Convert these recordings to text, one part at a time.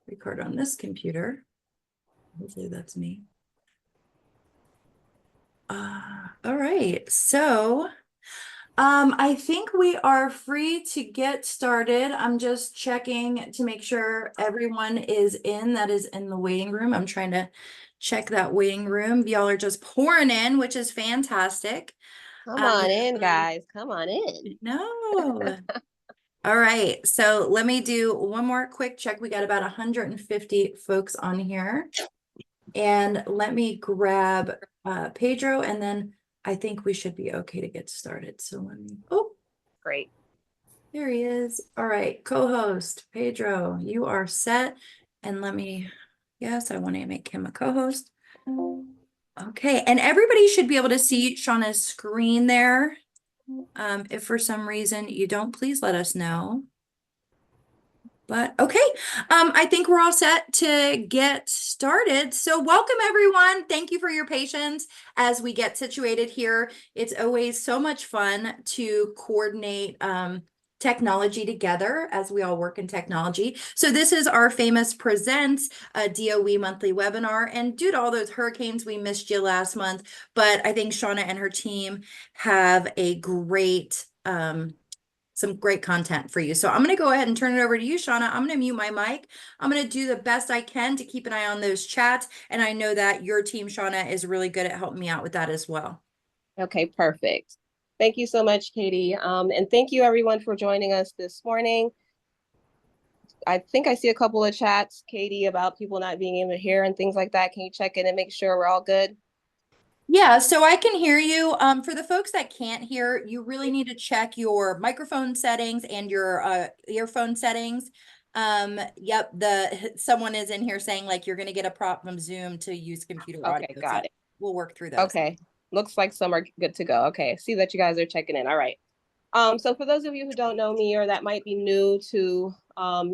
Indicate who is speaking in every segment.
Speaker 1: record on this computer. Hopefully that's me. All right, so I think we are free to get started. I'm just checking to make sure everyone is in that is in the waiting room. I'm trying to check that waiting room. Y'all are just pouring in, which is fantastic.
Speaker 2: Come on in, guys. Come on in.
Speaker 1: No. All right, so let me do one more quick check. We got about 150 folks on here. And let me grab Pedro, and then I think we should be okay to get started. So let me, oh,
Speaker 2: Great.
Speaker 1: there he is. All right, co-host Pedro, you are set. And let me, yes, I want to make him a co-host. Okay, and everybody should be able to see Shauna's screen there. If for some reason you don't, please let us know. But okay, I think we're all set to get started. So welcome everyone. Thank you for your patience as we get situated here. It's always so much fun to coordinate technology together as we all work in technology. So this is our FAMIS Presents DOE monthly webinar. And due to all those hurricanes, we missed you last month, but I think Shauna and her team have a great some great content for you. So I'm going to go ahead and turn it over to you, Shauna. I'm going to mute my mic. I'm going to do the best I can to keep an eye on those chats. And I know that your team, Shauna, is really good at helping me out with that as well.
Speaker 2: Okay, perfect. Thank you so much, Katie. And thank you everyone for joining us this morning. I think I see a couple of chats, Katie, about people not being able to hear and things like that. Can you check in and make sure we're all good?
Speaker 1: Yeah, so I can hear you. For the folks that can't hear, you really need to check your microphone settings and your earphone settings. Yep, someone is in here saying like you're going to get a prompt from Zoom to use computer audio.
Speaker 2: Okay, got it.
Speaker 1: We'll work through those.
Speaker 2: Okay, looks like some are good to go. Okay, see that you guys are checking in. All right. So for those of you who don't know me or that might be new to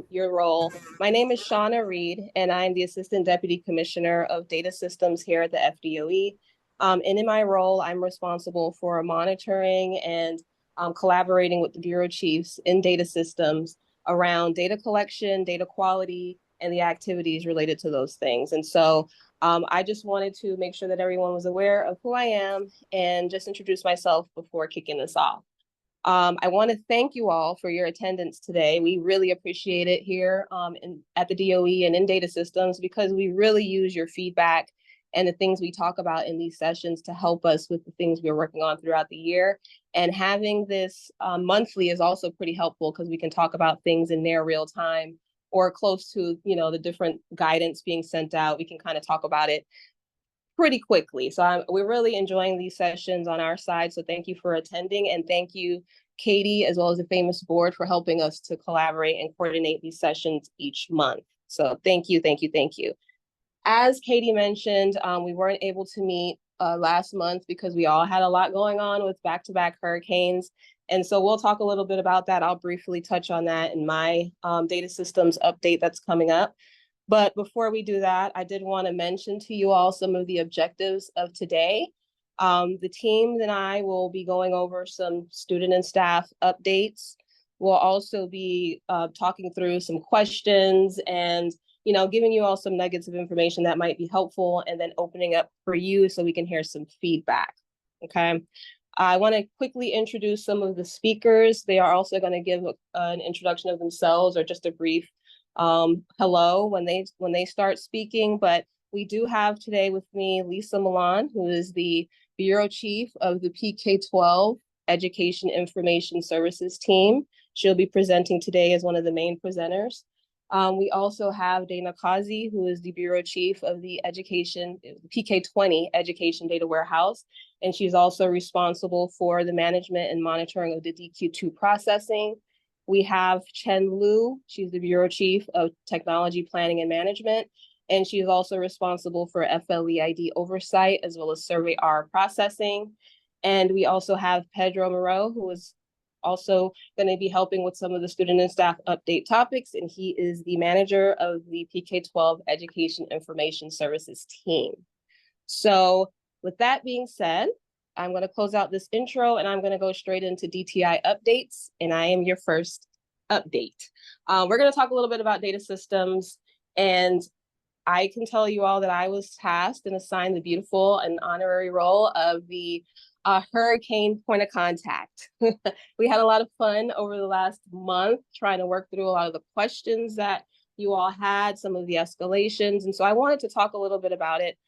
Speaker 2: your role, my name is Shauna Reed, and I'm the Assistant Deputy Commissioner of Data Systems here at the FDOE. And in my role, I'm responsible for monitoring and collaborating with the Bureau Chiefs in data systems around data collection, data quality, and the activities related to those things. And so I just wanted to make sure that everyone was aware of who I am and just introduce myself before kicking this off. I want to thank you all for your attendance today. We really appreciate it here at the DOE and in data systems because we really use your feedback and the things we talk about in these sessions to help us with the things we're working on throughout the year. And having this monthly is also pretty helpful because we can talk about things in near real time or close to, the different guidance being sent out. We can kind of talk about it pretty quickly. So we're really enjoying these sessions on our side. So thank you for attending, and thank you, Katie, as well as the FAMIS board for helping us to collaborate and coordinate these sessions each month. So thank you, thank you, thank you. As Katie mentioned, we weren't able to meet last month because we all had a lot going on with back-to-back hurricanes. And so we'll talk a little bit about that. I'll briefly touch on that in my data systems update that's coming up. But before we do that, I did want to mention to you all some of the objectives of today. The team and I will be going over some student and staff updates. We'll also be talking through some questions and giving you all some nuggets of information that might be helpful, and then opening up for you so we can hear some feedback. Okay. I want to quickly introduce some of the speakers. They are also going to give an introduction of themselves or just a brief hello when they start speaking. But we do have today with me Lisa Milan, who is the Bureau Chief of the PK-12 Education Information Services team. She'll be presenting today as one of the main presenters. We also have Dana Kazi, who is the Bureau Chief of the PK-20 Education Data Warehouse, and she's also responsible for the management and monitoring of the DQ2 processing. We have Chen Liu. She's the Bureau Chief of Technology Planning and Management, and she's also responsible for FLDOE oversight as well as Survey R processing. And we also have Pedro Moreau, who is also going to be helping with some of the student and staff update topics, and he is the manager of the PK-12 Education Information Services team. So with that being said, I'm going to close out this intro and I'm going to go straight into DTI updates, and I am your first update. We're going to talk a little bit about data systems And I can tell you all that I was tasked and assigned the beautiful and honorary role of the hurricane point of contact. We had a lot of fun over the last month trying to work through a lot of the questions that you all had, some of the escalations. And so I wanted to talk a little bit about it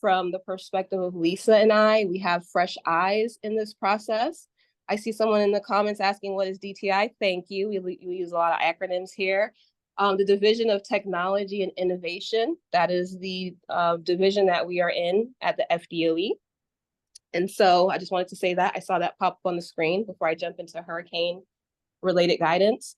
Speaker 2: from the perspective of Lisa and I. We have fresh eyes in this process. I see someone in the comments asking, what is DTI? Thank you. We use a lot of acronyms here. The Division of Technology and Innovation, that is the division that we are in at the FDOE. And so I just wanted to say that. I saw that pop up on the screen before I jump into hurricane related guidance.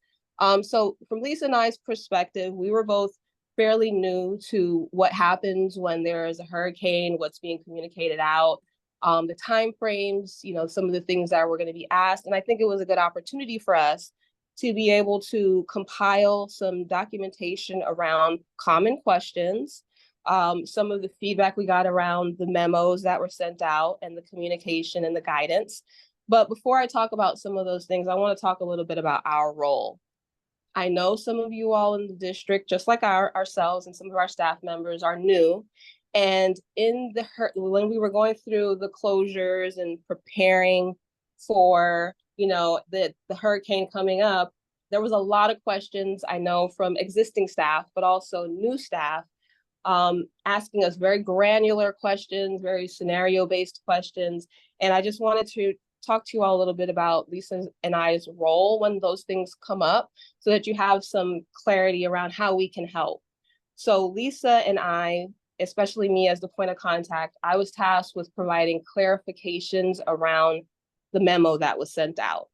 Speaker 2: So from Lisa and I's perspective, we were both fairly new to what happens when there is a hurricane, what's being communicated out, the time frames, some of the things that were going to be asked. And I think it was a good opportunity for us to be able to compile some documentation around common questions, some of the feedback we got around the memos that were sent out and the communication and the guidance. But before I talk about some of those things, I want to talk a little bit about our role. I know some of you all in the district, just like ourselves and some of our staff members, are new. And when we were going through the closures and preparing for the hurricane coming up, there was a lot of questions, I know, from existing staff, but also new staff, asking us very granular questions, very scenario-based questions. And I just wanted to talk to you all a little bit about Lisa and I's role when those things come up, so that you have some clarity around how we can help. So Lisa and I, especially me as the point of contact, I was tasked with providing clarifications around the memo that was sent out.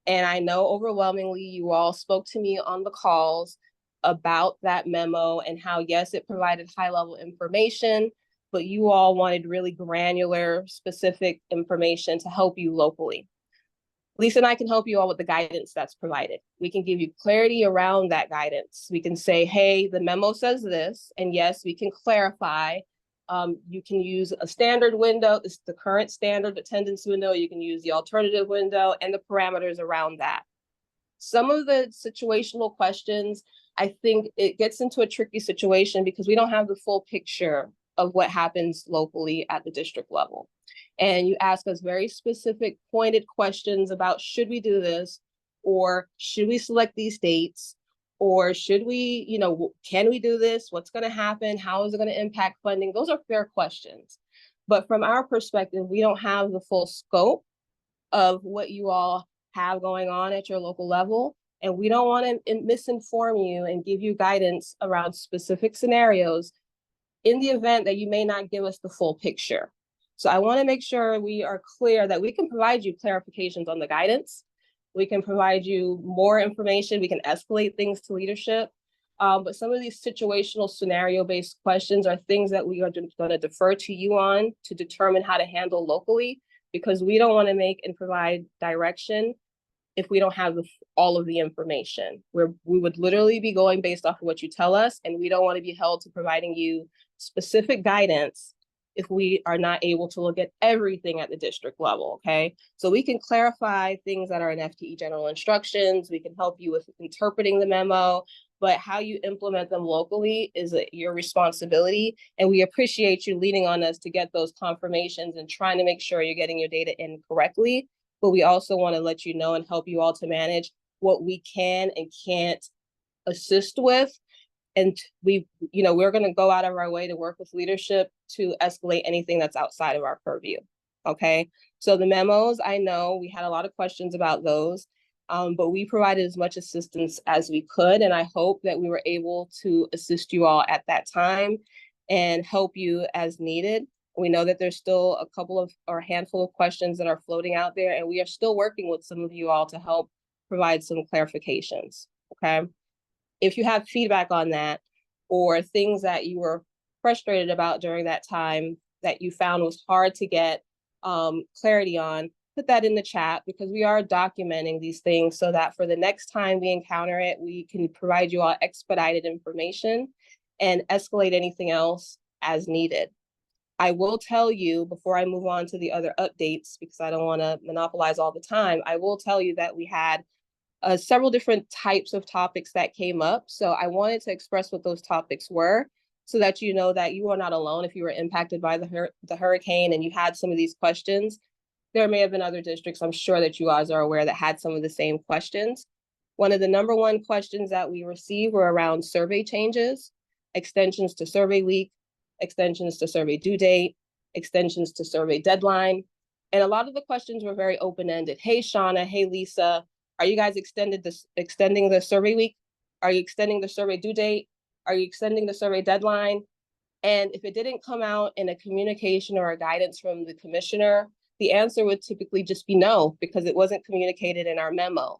Speaker 2: And I know overwhelmingly you all spoke to me on the calls about that memo and how, yes, it provided high-level information, but you all wanted really granular, specific information to help you locally. Lisa and I can help you all with the guidance that's provided. We can give you clarity around that guidance. We can say, hey, the memo says this, and yes, we can clarify. You can use a standard window. It's the current standard attendance window. You can use the alternative window and the parameters around that. Some of the situational questions, I think it gets into a tricky situation because we don't have the full picture of what happens locally at the district level. And you ask us very specific, pointed questions about, should we do this? Or should we select these dates? Or should we, can we do this? What's going to happen? How is it going to impact funding? Those are fair questions. But from our perspective, we don't have the full scope of what you all have going on at your local level. And we don't want to misinform you and give you guidance around specific scenarios in the event that you may not give us the full picture. So I want to make sure we are clear that we can provide you clarifications on the guidance. We can provide you more information. We can escalate things to leadership. But some of these situational scenario-based questions are things that we are going to defer to you on to determine how to handle locally, because we don't want to make and provide direction if we don't have all of the information. We would literally be going based off of what you tell us, and we don't want to be held to providing you specific guidance if we are not able to look at everything at the district level, okay? So we can clarify things that are in FTE general instructions. We can help you with interpreting the memo, but how you implement them locally is your responsibility. And we appreciate you leaning on us to get those confirmations and trying to make sure you're getting your data in correctly. But we also want to let you know and help you all to manage what we can and can't assist with. And we're going to go out of our way to work with leadership to escalate anything that's outside of our purview. Okay. So the memos, I know we had a lot of questions about those, but we provided as much assistance as we could. And I hope that we were able to assist you all at that time and help you as needed. We know that there's still a couple of or a handful of questions that are floating out there, and we are still working with some of you all to help provide some clarifications. Okay. If you have feedback on that or things that you were frustrated about during that time that you found was hard to get clarity on, put that in the chat, because we are documenting these things so that for the next time we encounter it, we can provide you all expedited information and escalate anything else as needed. I will tell you before I move on to the other updates, because I don't want to monopolize all the time, I will tell you that we had several different types of topics that came up. So I wanted to express what those topics were so that you know that you are not alone if you were impacted by the hurricane and you had some of these questions. There may have been other districts, I'm sure that you guys are aware, that had some of the same questions. One of the number one questions that we received were around survey changes, extensions to survey week, extensions to survey due date, extensions to survey deadline. And a lot of the questions were very open-ended. Hey, Shauna, hey, Lisa, are you guys extending the survey week? Are you extending the survey due date? Are you extending the survey deadline? And if it didn't come out in a communication or a guidance from the commissioner, the answer would typically just be no, because it wasn't communicated in our memo.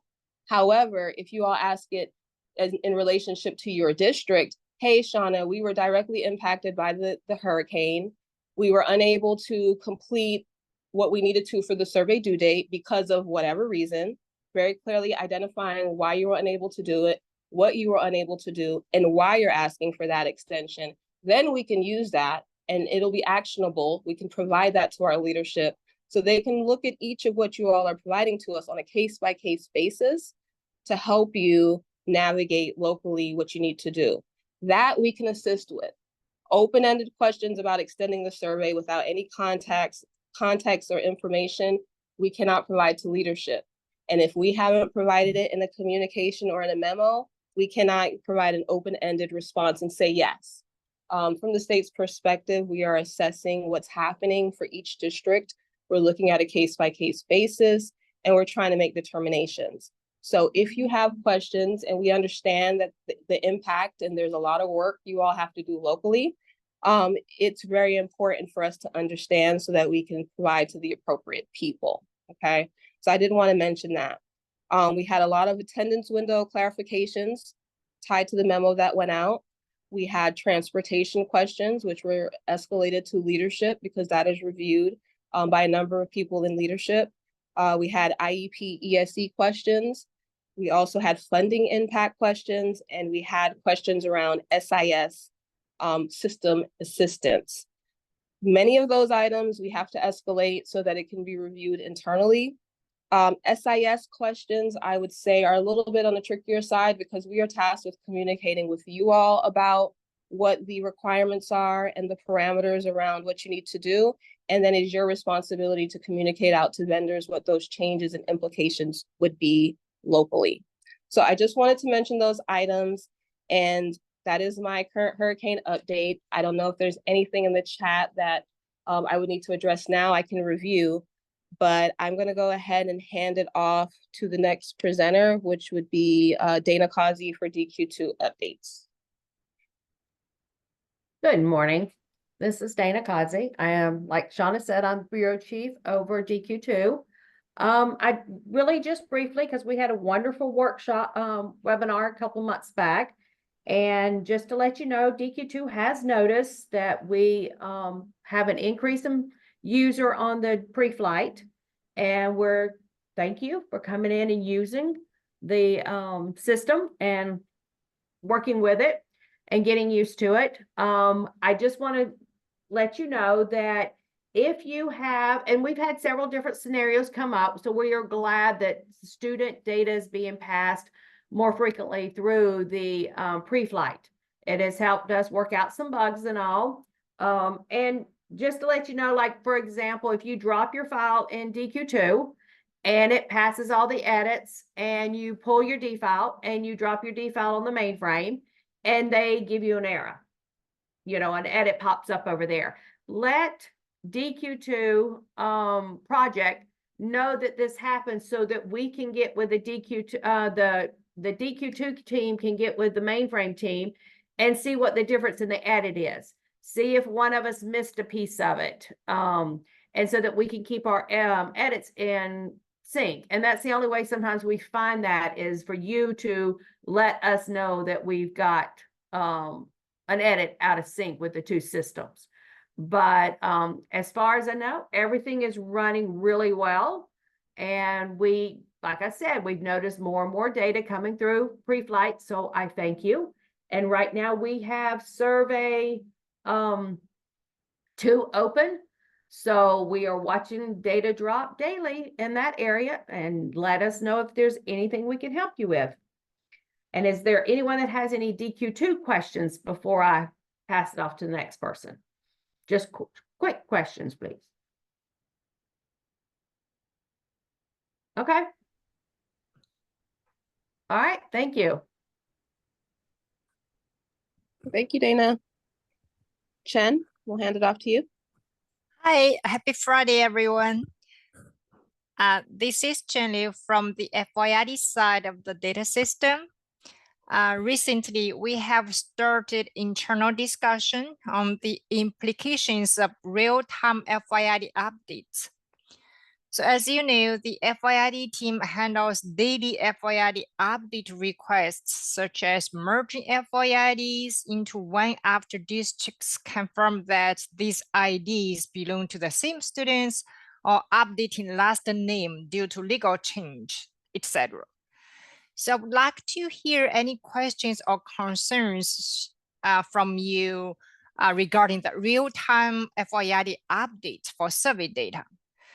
Speaker 2: However, if you all ask it in relationship to your district, hey, Shauna, we were directly impacted by the hurricane. We were unable to complete what we needed to for the survey due date because of whatever reason, very clearly identifying why you were unable to do it, what you were unable to do, and why you're asking for that extension. Then we can use that and it'll be actionable. We can provide that to our leadership so they can look at each of what you all are providing to us on a case-by-case basis to help you navigate locally what you need to do. That we can assist with. Open-ended questions about extending the survey without any context or information, we cannot provide to leadership. And if we haven't provided it in a communication or in a memo, we cannot provide an open-ended response and say yes. From the state's perspective, we are assessing what's happening for each district. We're looking at a case-by-case basis, and we're trying to make determinations. So if you have questions, and we understand that the impact, and there's a lot of work you all have to do locally, it's very important for us to understand so that we can provide to the appropriate people, okay? So I did want to mention that. We had a lot of attendance window clarifications tied to the memo that went out. We had transportation questions, which were escalated to leadership because that is reviewed by a number of people in leadership. We had IEP ESE questions. We also had funding impact questions, and we had questions around SIS system assistance. Many of those items we have to escalate so that it can be reviewed internally. SIS questions, I would say, are a little bit on the trickier side because we are tasked with communicating with you all about what the requirements are and the parameters around what you need to do. And then it's your responsibility to communicate out to vendors what those changes and implications would be locally. So I just wanted to mention those items, and that is my current hurricane update. I don't know if there's anything in the chat that I would need to address now. I can review, but I'm going to go ahead and hand it off to the next presenter, which would be Dana Causey for DQ2 updates.
Speaker 3: Good morning. This is Dana Causey. I am, like Shauna said, I'm Bureau Chief over DQ2. I really just briefly, because we had a wonderful workshop webinar a couple months back. And just to let you know, DQ2 has noticed that we have an increase in user on the pre-flight. And thank you for coming in and using the system and working with it and getting used to it. I just want to let you know that if you have, and we've had several different scenarios come up, so we are glad that student data is being passed more frequently through the pre-flight. It has helped us work out some bugs and all. And just to let you know, like, for example, if you drop your file in DQ2 and it passes all the edits and you pull your D file and you drop your D file on the mainframe and they give you an error, you know, an edit pops up over there. Let DQ2 project know that this happens so that we can get with the DQ2, the DQ2 team can get with the mainframe team and see what the difference in the edit is. See if one of us missed a piece of it. And so that we can keep our edits in sync. And that's the only way sometimes we find that is for you to let us know that we've got an edit out of sync with the two systems. But as far as I know, everything is running really well. And like I said, we've noticed more and more data coming through pre-flight. So I thank you. And right now we have survey 2 open. So we are watching data drop daily in that area, and let us know if there's anything we can help you with. And is there anyone that has any DQ2 questions before I pass it off to the next person? Just quick questions, please. Okay. All right, thank you.
Speaker 2: Thank you, Dana. Chen, we'll hand it off to you.
Speaker 4: Hi, happy Friday, everyone. This is Chen Liu from the FYID side of the data system. Recently, we have started internal discussion on the implications of real-time FYID updates. So as you know, the FYID team handles daily FYID update requests, such as merging FYIDs into one after districts confirm that these IDs belong to the same students, or updating last name due to legal change, etc. So I would like to hear any questions or concerns from you regarding the real-time FYID updates for survey data.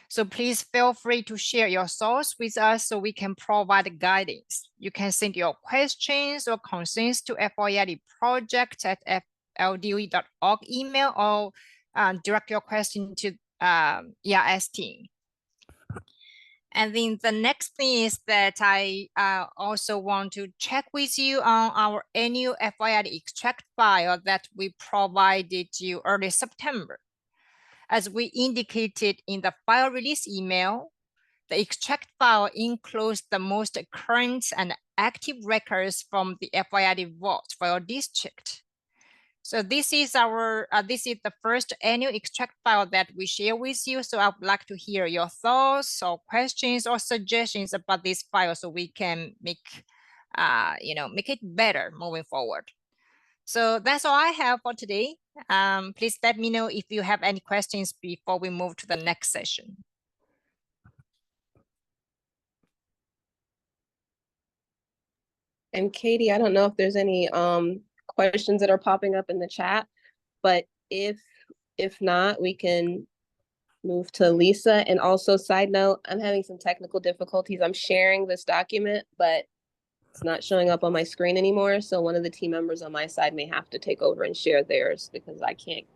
Speaker 4: So please feel free to share your thoughts with us so we can provide guidance. You can send your questions or concerns to FYIDproject@FLDOE.org email, or direct your question to EIS team. And then the next thing is that I also want to check with you on our annual FYID extract file that we provided you early September. As we indicated in the file release email, the extract file includes the most current and active records from the FYID vault for your district. So this is the first annual extract file that we share with you. So I would like to hear your thoughts or questions or suggestions about this file so we can make it better moving forward. So that's all I have for today. Please let me know if you have any questions before we move to the next session.
Speaker 2: And Katie, I don't know if there's any questions that are popping up in the chat, but if not, we can move to Lisa. And also, side note, I'm having some technical difficulties. I'm sharing this document, but it's not showing up on my screen anymore. So one of the team members on my side may have to take over and share theirs because I can't,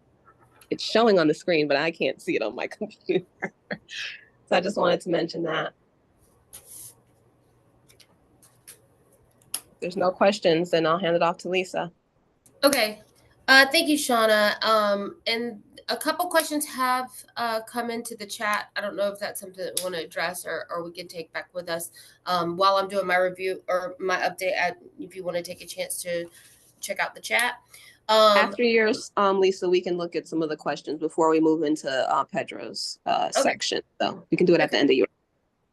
Speaker 2: it's showing on the screen, but I can't see it on my computer. So I just wanted to mention that. If there's no questions, then I'll hand it off to Lisa.
Speaker 5: Okay. Thank you, Shauna. And a couple questions have come into the chat. I don't know if that's something that we want to address or we can take back with us while I'm doing my review or my update. If you want to take a chance to check out the chat.
Speaker 2: After yours, Lisa, we can look at some of the questions before we move into Pedro's section. So we can do it at the end of your.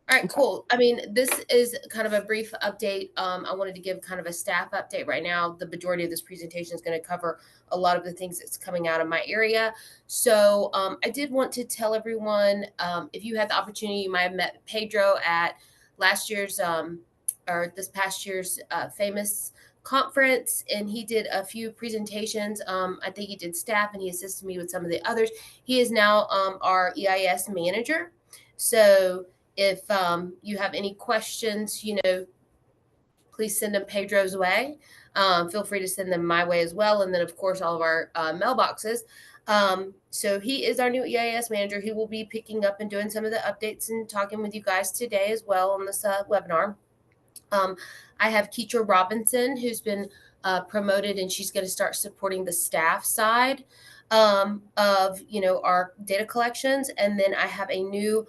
Speaker 5: All right, cool. I mean, this is kind of a brief update. I wanted to give kind of a staff update right now. The majority of this presentation is going to cover a lot of the things that's coming out of my area. So I did want to tell everyone, if you had the opportunity, you might have met Pedro at last year's or this past year's FAMIS conference, and he did a few presentations. I think he did staff and he assisted me with some of the others. He is now our EIS manager. So if you have any questions, please send them Pedro's way. Feel free to send them my way as well. And then, of course, all of our mailboxes. So he is our new EIS manager. He will be picking up and doing some of the updates and talking with you guys today as well on this webinar. I have Keitra Robinson, who's been promoted, and she's going to start supporting the staff side of our data collections. And then I have a new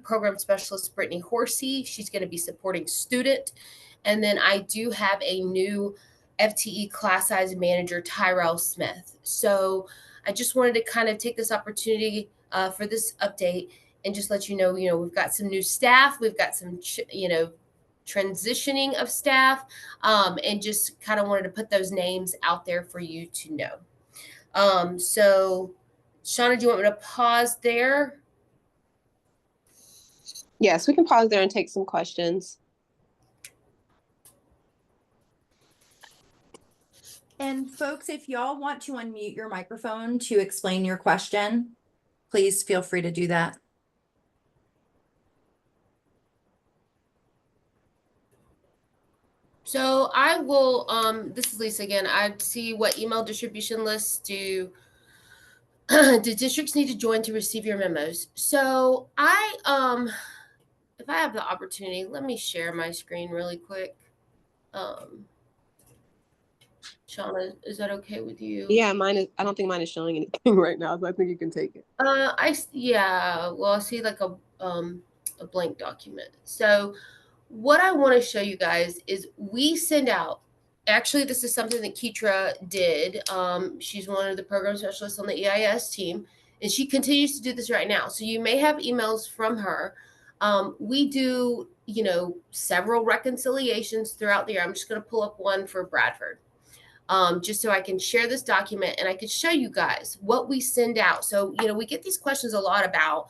Speaker 5: program specialist, Brittany Horsey. She's going to be supporting student. And then I do have a new FTE class size manager, Tyrell Smith. So I just wanted to kind of take this opportunity for this update and just let you know, we've got some new staff. We've got some, transitioning of staff, and just kind of wanted to put those names out there for you to know. So Shauna, do you want me to pause there?
Speaker 2: Yes, we can pause there and take some questions.
Speaker 1: And folks, if y'all want to unmute your microphone to explain your question, please feel free to do that.
Speaker 5: So I will, this is Lisa again. I see what email distribution lists do districts need to join to receive your memos. So if I have the opportunity, let me share my screen really quick. Shauna, is that okay with you?
Speaker 2: Yeah, mine is. I don't think mine is showing anything right now, so I think you can take it.
Speaker 5: Yeah. Well, I see like a blank document. So what I want to show you guys is we send out. Actually, this is something that Keitra did. She's one of the program specialists on the EIS team, and she continues to do this right now. So you may have emails from her. We do, several reconciliations throughout the year. I'm just going to pull up one for Bradford. Just so I can share this document and I can show you guys what we send out. So, we get these questions a lot about,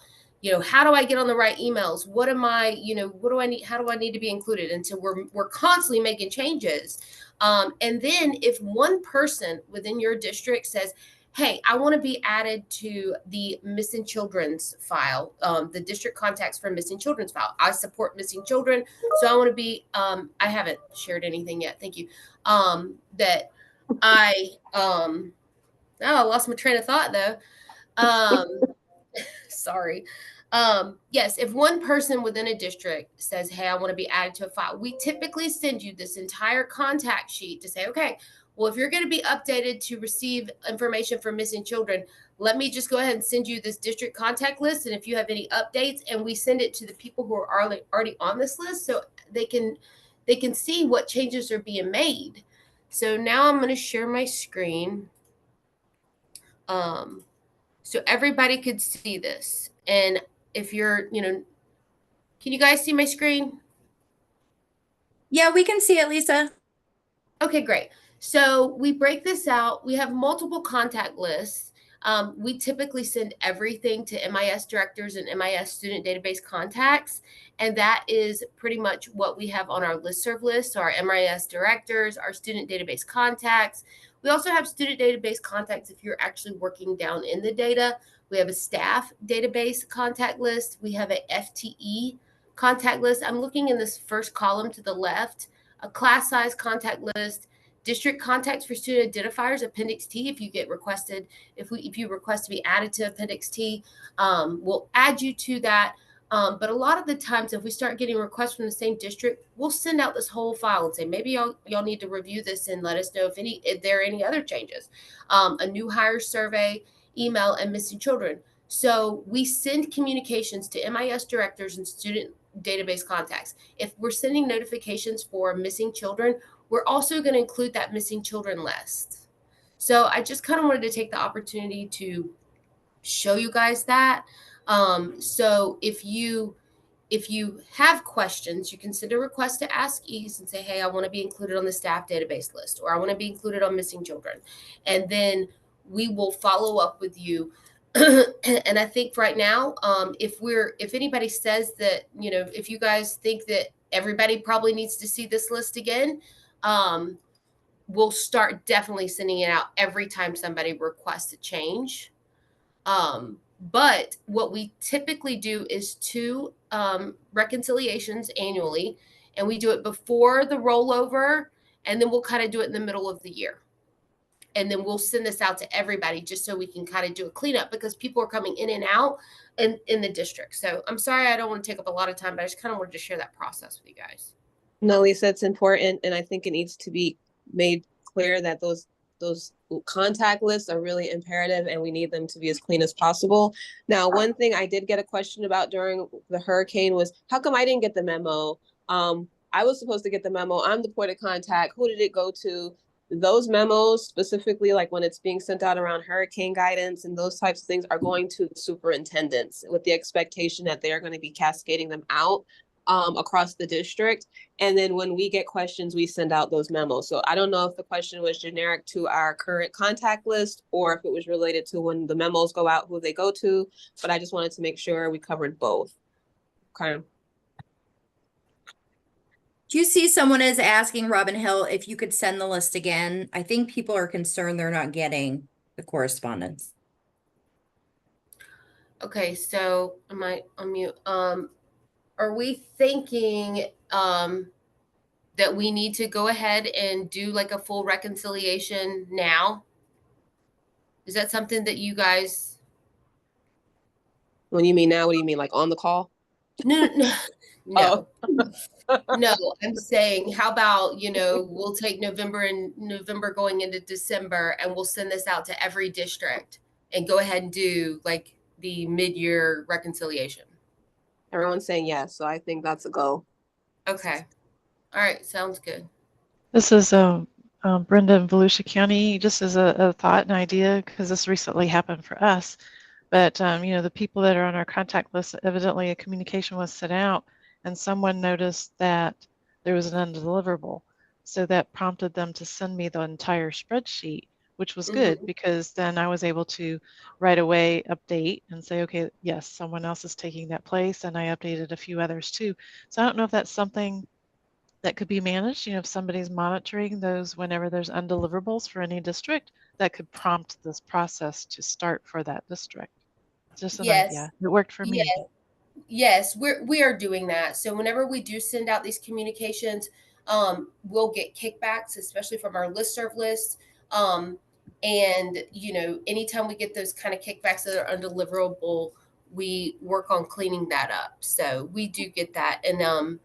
Speaker 5: how do I get on the right emails? What am I, what do I need? How do I need to be included? And so we're constantly making changes. And then if one person within your district says, hey, I want to be added to the missing children's file, the district contacts for missing children's file. I support missing children. So I want to be, I haven't shared anything yet. Thank you. That I lost my train of thought though. Sorry. Yes, if one person within a district says, hey, I want to be added to a file, we typically send you this entire contact sheet to say, okay, well, if you're going to be updated to receive information from missing children, let me just go ahead and send you this district contact list. And if you have any updates, and we send it to the people who are already on this list so they can see what changes are being made. So now I'm going to share my screen so everybody could see this. And if you're, can you guys see my screen?
Speaker 1: Yeah, we can see it, Lisa.
Speaker 5: Okay, great. So we break this out. We have multiple contact lists. We typically send everything to MIS directors and MIS student database contacts. And that is pretty much what we have on our listserv list. So our MIS directors, our student database contacts. We also have student database contacts if you're actually working down in the data. We have a staff database contact list. We have a FTE contact list. I'm looking in this first column to the left, a class size contact list, district contacts for student identifiers, Appendix T. If you get requested, if you request to be added to Appendix T, we'll add you to that. But a lot of the times, if we start getting requests from the same district, we'll send out this whole file and say, maybe y'all need to review this and let us know if there are any other changes. A new hire survey, email, and missing children. So we send communications to MIS directors and student database contacts. If we're sending notifications for missing children, we're also going to include that missing children list. So I just kind of wanted to take the opportunity to show you guys that. So if you have questions, you can send a request to Ask Ease and say, hey, I want to be included on the staff database list, or I want to be included on missing children. And then we will follow up with you. And I think right now, if anybody says that, if you guys think that everybody probably needs to see this list again, we'll start definitely sending it out every time somebody requests a change. But what we typically do is 2 reconciliations annually, and we do it before the rollover, and then we'll kind of do it in the middle of the year. And then we'll send this out to everybody just so we can kind of do a cleanup, because people are coming in and out in the district. So I'm sorry, I don't want to take up a lot of time, but I just kind of wanted to share that process with you guys.
Speaker 2: No, Lisa, it's important, and I think it needs to be made clear that those contact lists are really imperative, and we need them to be as clean as possible. Now, one thing I did get a question about during the hurricane was, how come I didn't get the memo? I was supposed to get the memo. I'm the point of contact. Who did it go to? Those memos, specifically like when it's being sent out around hurricane guidance and those types of things, are going to the superintendents with the expectation that they are going to be cascading them out across the district. And then when we get questions, we send out those memos. So I don't know if the question was generic to our current contact list or if it was related to when the memos go out, who they go to, but I just wanted to make sure we covered both. Okay.
Speaker 1: Do you see someone is asking Robin Hill if you could send the list again? I think people are concerned they're not getting the correspondence.
Speaker 5: Okay, so I might unmute. Are we thinking that we need to go ahead and do like a full reconciliation now? Is that something that you guys?
Speaker 2: When you mean now, what do you mean, like on the call?
Speaker 5: No, no,
Speaker 2: Oh.
Speaker 5: no. No, I'm saying, how about, we'll take November going into December, and we'll send this out to every district and go ahead and do like the mid-year reconciliation.
Speaker 2: Everyone's saying yes, so I think that's a go.
Speaker 5: Okay. All right. Sounds good.
Speaker 6: This is Brenda in Volusia County, just as a thought and idea, because this recently happened for us. But the people that are on our contact list, evidently a communication was sent out, and someone noticed that there was an undeliverable. So that prompted them to send me the entire spreadsheet, which was good because then I was able to right away update and say, okay, yes, someone else is taking that place, and I updated a few others too. So I don't know if that's something that could be managed. If somebody's monitoring those whenever there's undeliverables for any district, that could prompt this process to start for that district. It's just an
Speaker 5: Yes.
Speaker 6: idea. It worked for me.
Speaker 5: Yes, we are doing that. So whenever we do send out these communications, we'll get kickbacks, especially from our listserv list. And anytime we get those kind of kickbacks that are undeliverable, we work on cleaning that up. So we do get that, and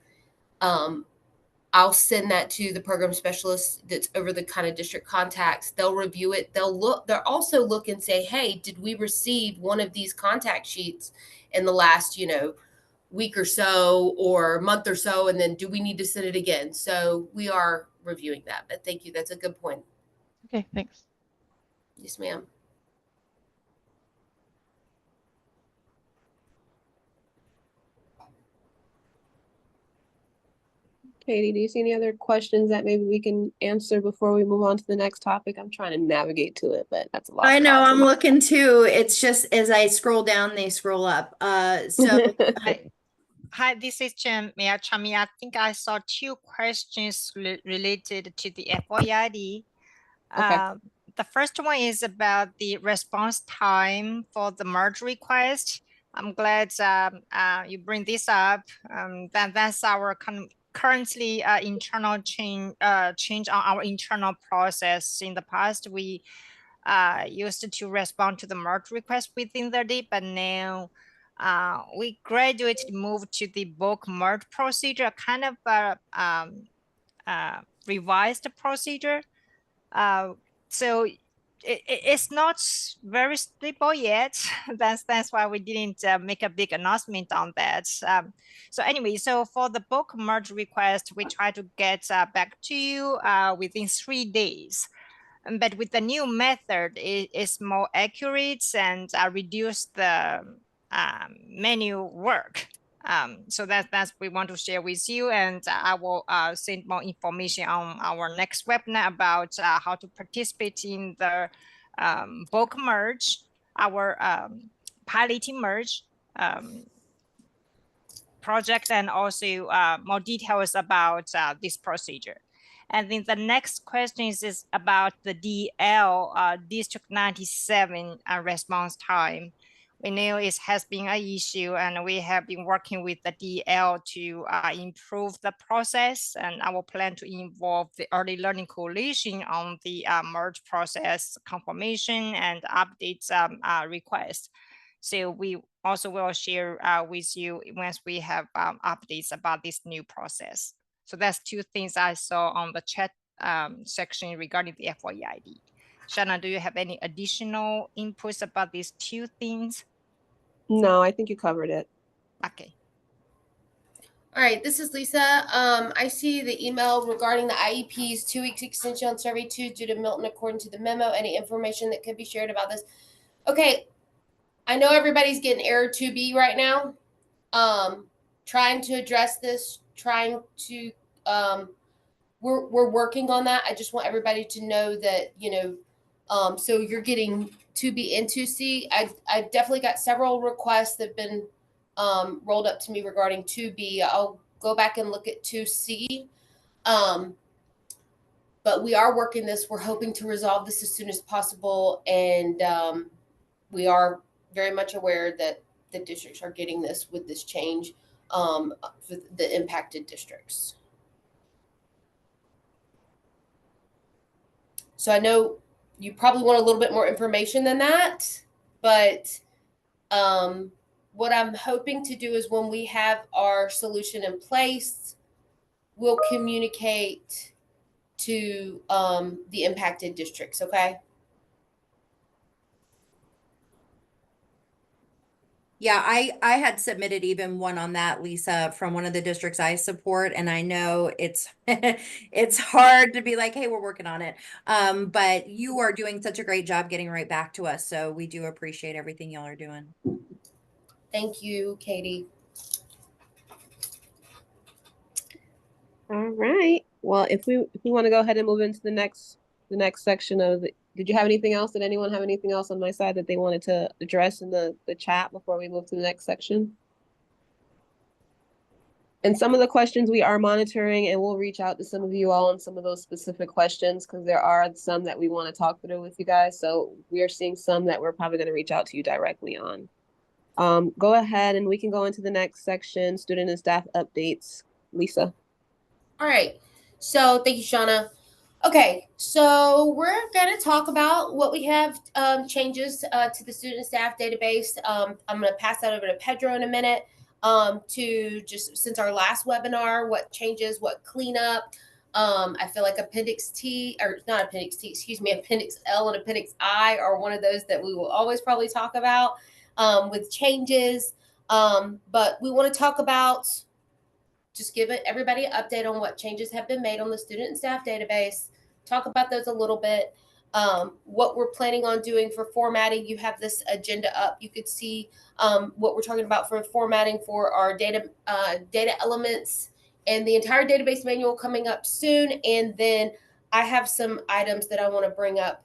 Speaker 5: I'll send that to the program specialist that's over the kind of district contacts. They'll review it. They'll also look and say, hey, did we receive one of these contact sheets in the last, week or so or month or so? And then do we need to send it again? So we are reviewing that. But thank you. That's a good point.
Speaker 6: Okay, thanks.
Speaker 5: Yes, ma'am.
Speaker 2: Katie, do you see any other questions that maybe we can answer before we move on to the next topic? I'm trying to navigate to it, but that's a lot.
Speaker 1: I know, I'm looking too. It's just as I scroll down, they scroll up. So
Speaker 4: Hi, this is Mayor Chami. I think I saw two questions related to the FOID.
Speaker 2: Okay.
Speaker 4: The first one is about the response time for the merge request. I'm glad you bring this up. That's our currently internal change on our internal process. In the past, we used to respond to the merge request within the day, but now we gradually moved to the bulk merge procedure, kind of revised procedure. So it's not very stable yet. That's why we didn't make a big announcement on that. So anyway, so for the bulk merge request, we try to get back to you within 3 days. But with the new method, it's more accurate and reduce the manual work. So that's we want to share with you, and I will send more information on our next webinar about how to participate in the bulk merge, our piloting merge project, and also more details about this procedure. And then the next question is about the DL, District 97 response time. We know it has been an issue, and we have been working with the DL to improve the process, and I will plan to involve the Early Learning Coalition on the merge process confirmation and updates request. So we also will share with you once we have updates about this new process. So that's two things I saw on the chat section regarding the FOID. Shanna, do you have any additional inputs about these two things?
Speaker 2: No, I think you covered it.
Speaker 4: Okay.
Speaker 5: All right, this is Lisa. I see the email regarding the IEP's 2 weeks extension on survey 2 due to Milton according to the memo. Any information that could be shared about this? Okay, I know everybody's getting error 2B right now. Trying to address this, we're working on that. I just want everybody to know that, so you're getting 2B and 2C. I've definitely got several requests that have been rolled up to me regarding 2B. I'll go back and look at 2C. But we are working this. We're hoping to resolve this as soon as possible. And we are very much aware that the districts are getting this with this change for the impacted districts. So I know you probably want a little bit more information than that, but what I'm hoping to do is when we have our solution in place, we'll communicate to the impacted districts, okay?
Speaker 1: Yeah, I had submitted even one on that, Lisa, from one of the districts I support, and I know it's it's hard to be like, hey, we're working on it. But you are doing such a great job getting right back to us, so we do appreciate everything y'all are doing.
Speaker 5: Thank you, Katie.
Speaker 2: All right. Well, if we want to go ahead and move into the next section of the, did you have anything else? Did anyone have anything else on my side that they wanted to address in the chat before we move to the next section? And some of the questions we are monitoring, and we'll reach out to some of you all on some of those specific questions because there are some that we want to talk through with you guys. So we are seeing some that we're probably going to reach out to you directly on. Go ahead and we can go into the next section, student and staff updates. Lisa.
Speaker 5: All right. So thank you, Shauna. Okay, so we're going to talk about what we have changes to the student staff database. I'm going to pass that over to Pedro in a minute to just since our last webinar, what changes, what cleanup. I feel like Appendix T, or not Appendix T, excuse me, Appendix L and Appendix I are one of those that we will always probably talk about with changes. But we want to talk about just give everybody an update on what changes have been made on the student and staff database, talk about those a little bit, what we're planning on doing for formatting. You have this agenda up. You could see what we're talking about for formatting for our data elements and the entire database manual coming up soon. And then I have some items that I want to bring up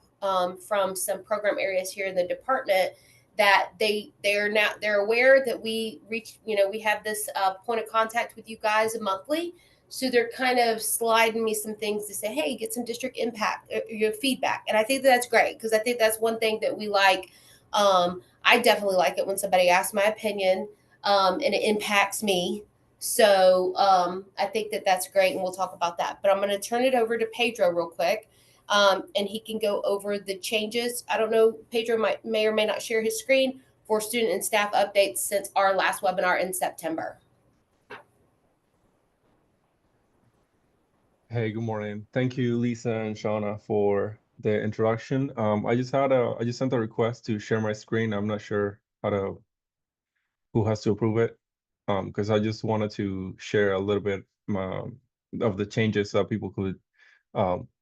Speaker 5: from some program areas here in the department that they're aware that we have this point of contact with you guys monthly. So they're kind of sliding me some things to say, hey, get some district impact, your feedback. And I think that's great because I think that's one thing that we like. I definitely like it when somebody asks my opinion and it impacts me. So I think that that's great. And we'll talk about that. But I'm going to turn it over to Pedro real quick. And he can go over the changes. I don't know, Pedro may or may not share his screen for student and staff updates since our last webinar in September.
Speaker 7: Hey, good morning. Thank you, Lisa and Shauna, for the introduction. I just sent a request to share my screen. I'm not sure who has to approve it. Because I just wanted to share a little bit of the changes so people could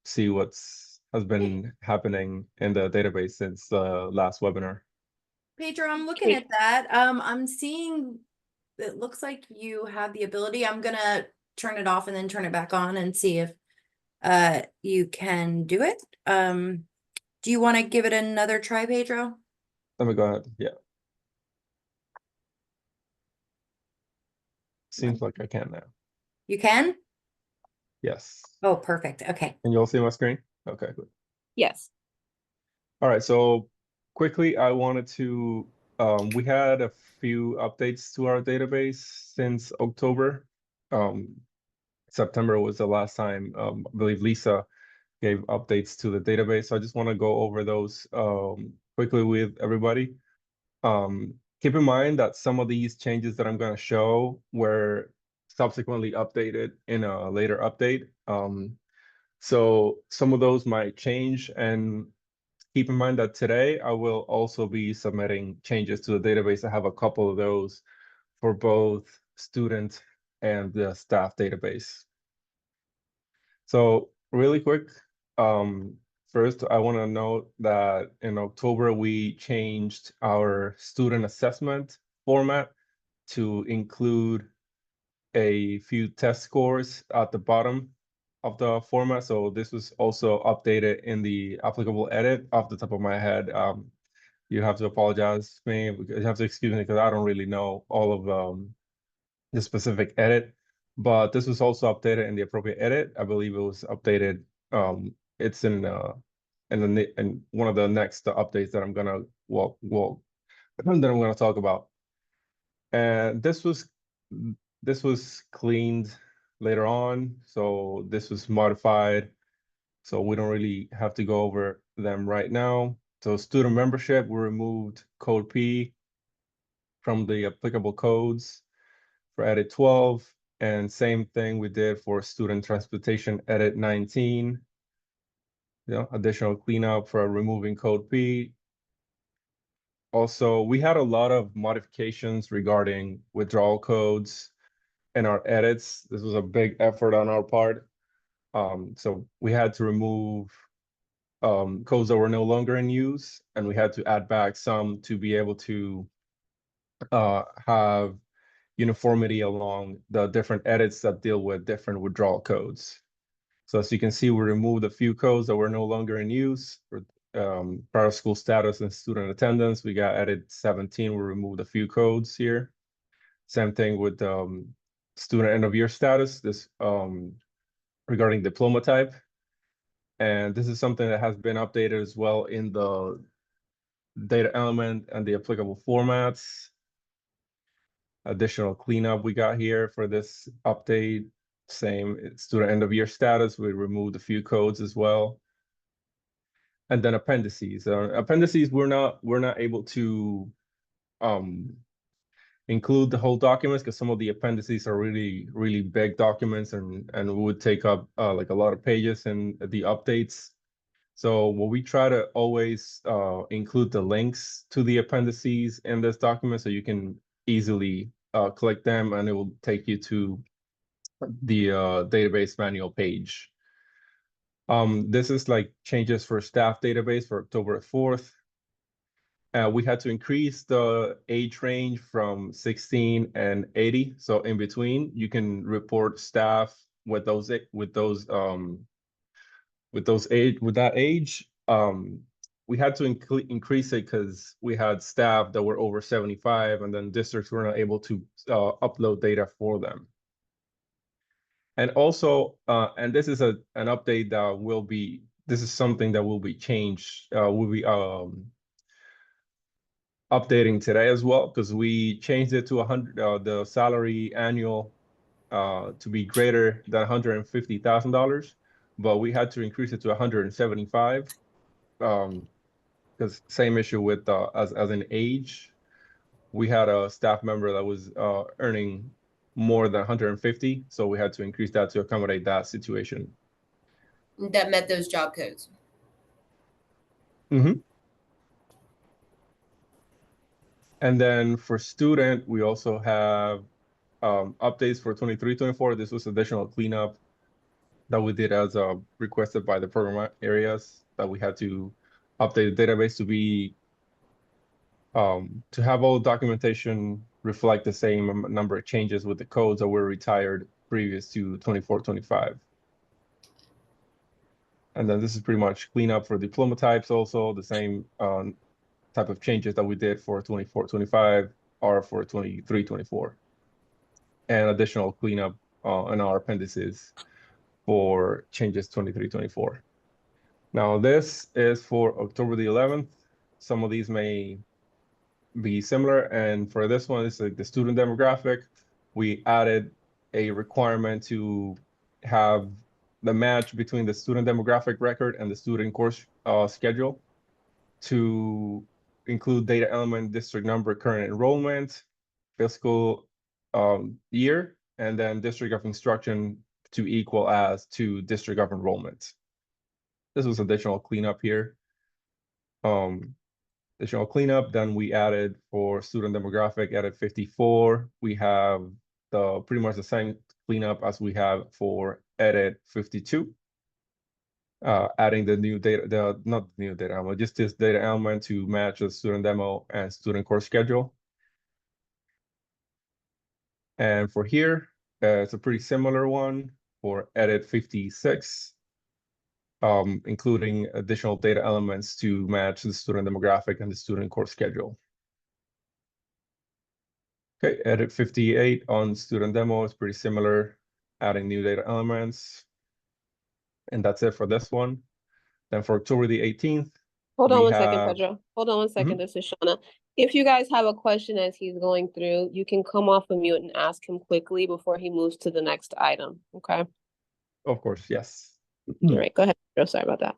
Speaker 7: see has been happening in the database since the last webinar.
Speaker 1: Pedro, I'm looking at that. I'm seeing it looks like you have the ability. I'm gonna turn it off and then turn it back on and see if you can do it. Do you want to give it another try, Pedro?
Speaker 7: Let me go ahead. Yeah. Seems like I can now.
Speaker 1: You can?
Speaker 7: Yes.
Speaker 1: Oh, perfect. Okay.
Speaker 7: And you'll see my screen? Okay, good.
Speaker 2: Yes.
Speaker 7: All right, so quickly, I wanted to, we had a few updates to our database since October. September was the last time, I believe Lisa gave updates to the database. So I just want to go over those quickly with everybody. Keep in mind that some of these changes that I'm going to show were subsequently updated in a later update. So some of those might change, and keep in mind that today I will also be submitting changes to the database. I have a couple of those for both student and the staff database. So really quick, first I want to note that in October we changed our student assessment format to include a few test scores at the bottom of the format. So this was also updated in the applicable edit. Off the top of my head, you have to apologize to me. You have to excuse me because I don't really know all of the specific edit. But this was also updated in the appropriate edit. I believe it was updated. It's in one of the next updates that I'm gonna walk that I'm going to talk about. And this was cleaned later on, so this was modified. So we don't really have to go over them right now. So student membership, we removed code P from the applicable codes for edit 12. And same thing we did for student transportation edit 19. Additional cleanup for removing code P. Also, we had a lot of modifications regarding withdrawal codes and our edits. This was a big effort on our part. So we had to remove codes that were no longer in use, and we had to add back some to be able to have uniformity along the different edits that deal with different withdrawal codes. So as you can see, we removed a few codes that were no longer in use for prior school status and student attendance. We got edit 17, we removed a few codes here. Same thing with student end of year status, this regarding diploma type. And this is something that has been updated as well in the data element and the applicable formats. Additional cleanup we got here for this update. Same student end of year status, we removed a few codes as well. And then appendices. Appendices, we're not able to include the whole documents because some of the appendices are really big documents and would take up like a lot of pages in the updates. So what we try to always include the links to the appendices in this document so you can easily click them and it will take you to the database manual page. This is like changes for staff database for October 4th. We had to increase the age range from 16 and 80. So in between, you can report staff with that age. We had to increase it because we had staff that were over 75 and then districts were not able to upload data for them. And also, and this is an update that this is something that will be changed, will be updating today as well, because we changed it to 100, the salary annual to be greater than $150,000, but we had to increase it to 175, because same issue with as an age. We had a staff member that was earning more than 150, so we had to increase that to accommodate that situation.
Speaker 5: That met those job codes.
Speaker 7: Mm-hmm. And then for student, we also have updates for 23-24. This was additional cleanup that we did as requested by the program areas, that we had to update the database to be to have all documentation reflect the same number of changes with the codes that were retired previous to 24-25. And then this is pretty much cleanup for diploma types, also the same type of changes that we did for 24-25 are for 23-24. And additional cleanup in our appendices for changes 23-24. Now this is for October the 11th. Some of these may be similar, and for this one, it's like the student demographic. We added a requirement to have the match between the student demographic record and the student course schedule to include data element, district number, current enrollment, fiscal year, and then district of instruction to equal as to district of enrollment. This was additional cleanup here. Additional cleanup, then we added for student demographic, added 54. We have pretty much the same cleanup as we have for edit 52. Adding the new data, not new data element, just this data element to match the student demo and student course schedule. And for here, it's a pretty similar one for edit 56, including additional data elements to match the student demographic and the student course schedule. Okay, edit 58 on student demo is pretty similar, adding new data elements. And that's it for this one. Then for October the 18th,
Speaker 2: Hold on
Speaker 7: we
Speaker 2: one second,
Speaker 7: have-
Speaker 2: Pedro. Hold on one second. This is Shauna. If you guys have a question as he's going through, you can come off of mute and ask him quickly before he moves to the next item, okay?
Speaker 7: Of course, yes.
Speaker 2: All right, go ahead. Oh, sorry about that.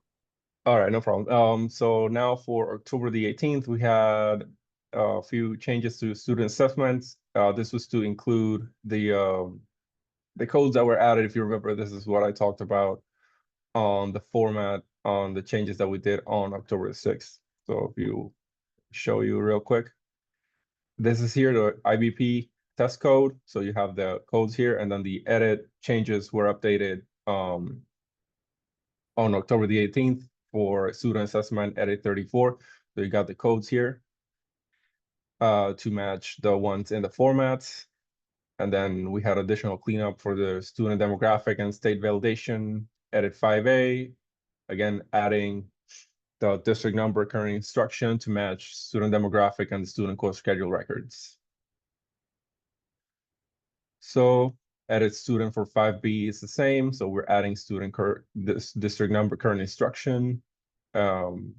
Speaker 7: All right, no problem. So now for October the 18th, we had a few changes to student assessments. This was to include the codes that were added. If you remember, this is what I talked about on the format, on the changes that we did on October the 6th. So if you show you real quick, this is here, the IBP test code. So you have the codes here, and then the edit changes were updated on October the 18th for student assessment edit 34. So you got the codes here to match the ones in the formats. And then we had additional cleanup for the student demographic and state validation edit 5A. Again, adding the district number current instruction to match student demographic and the student course schedule records. So edit student for 5B is the same. So we're adding student this district number current instruction. Going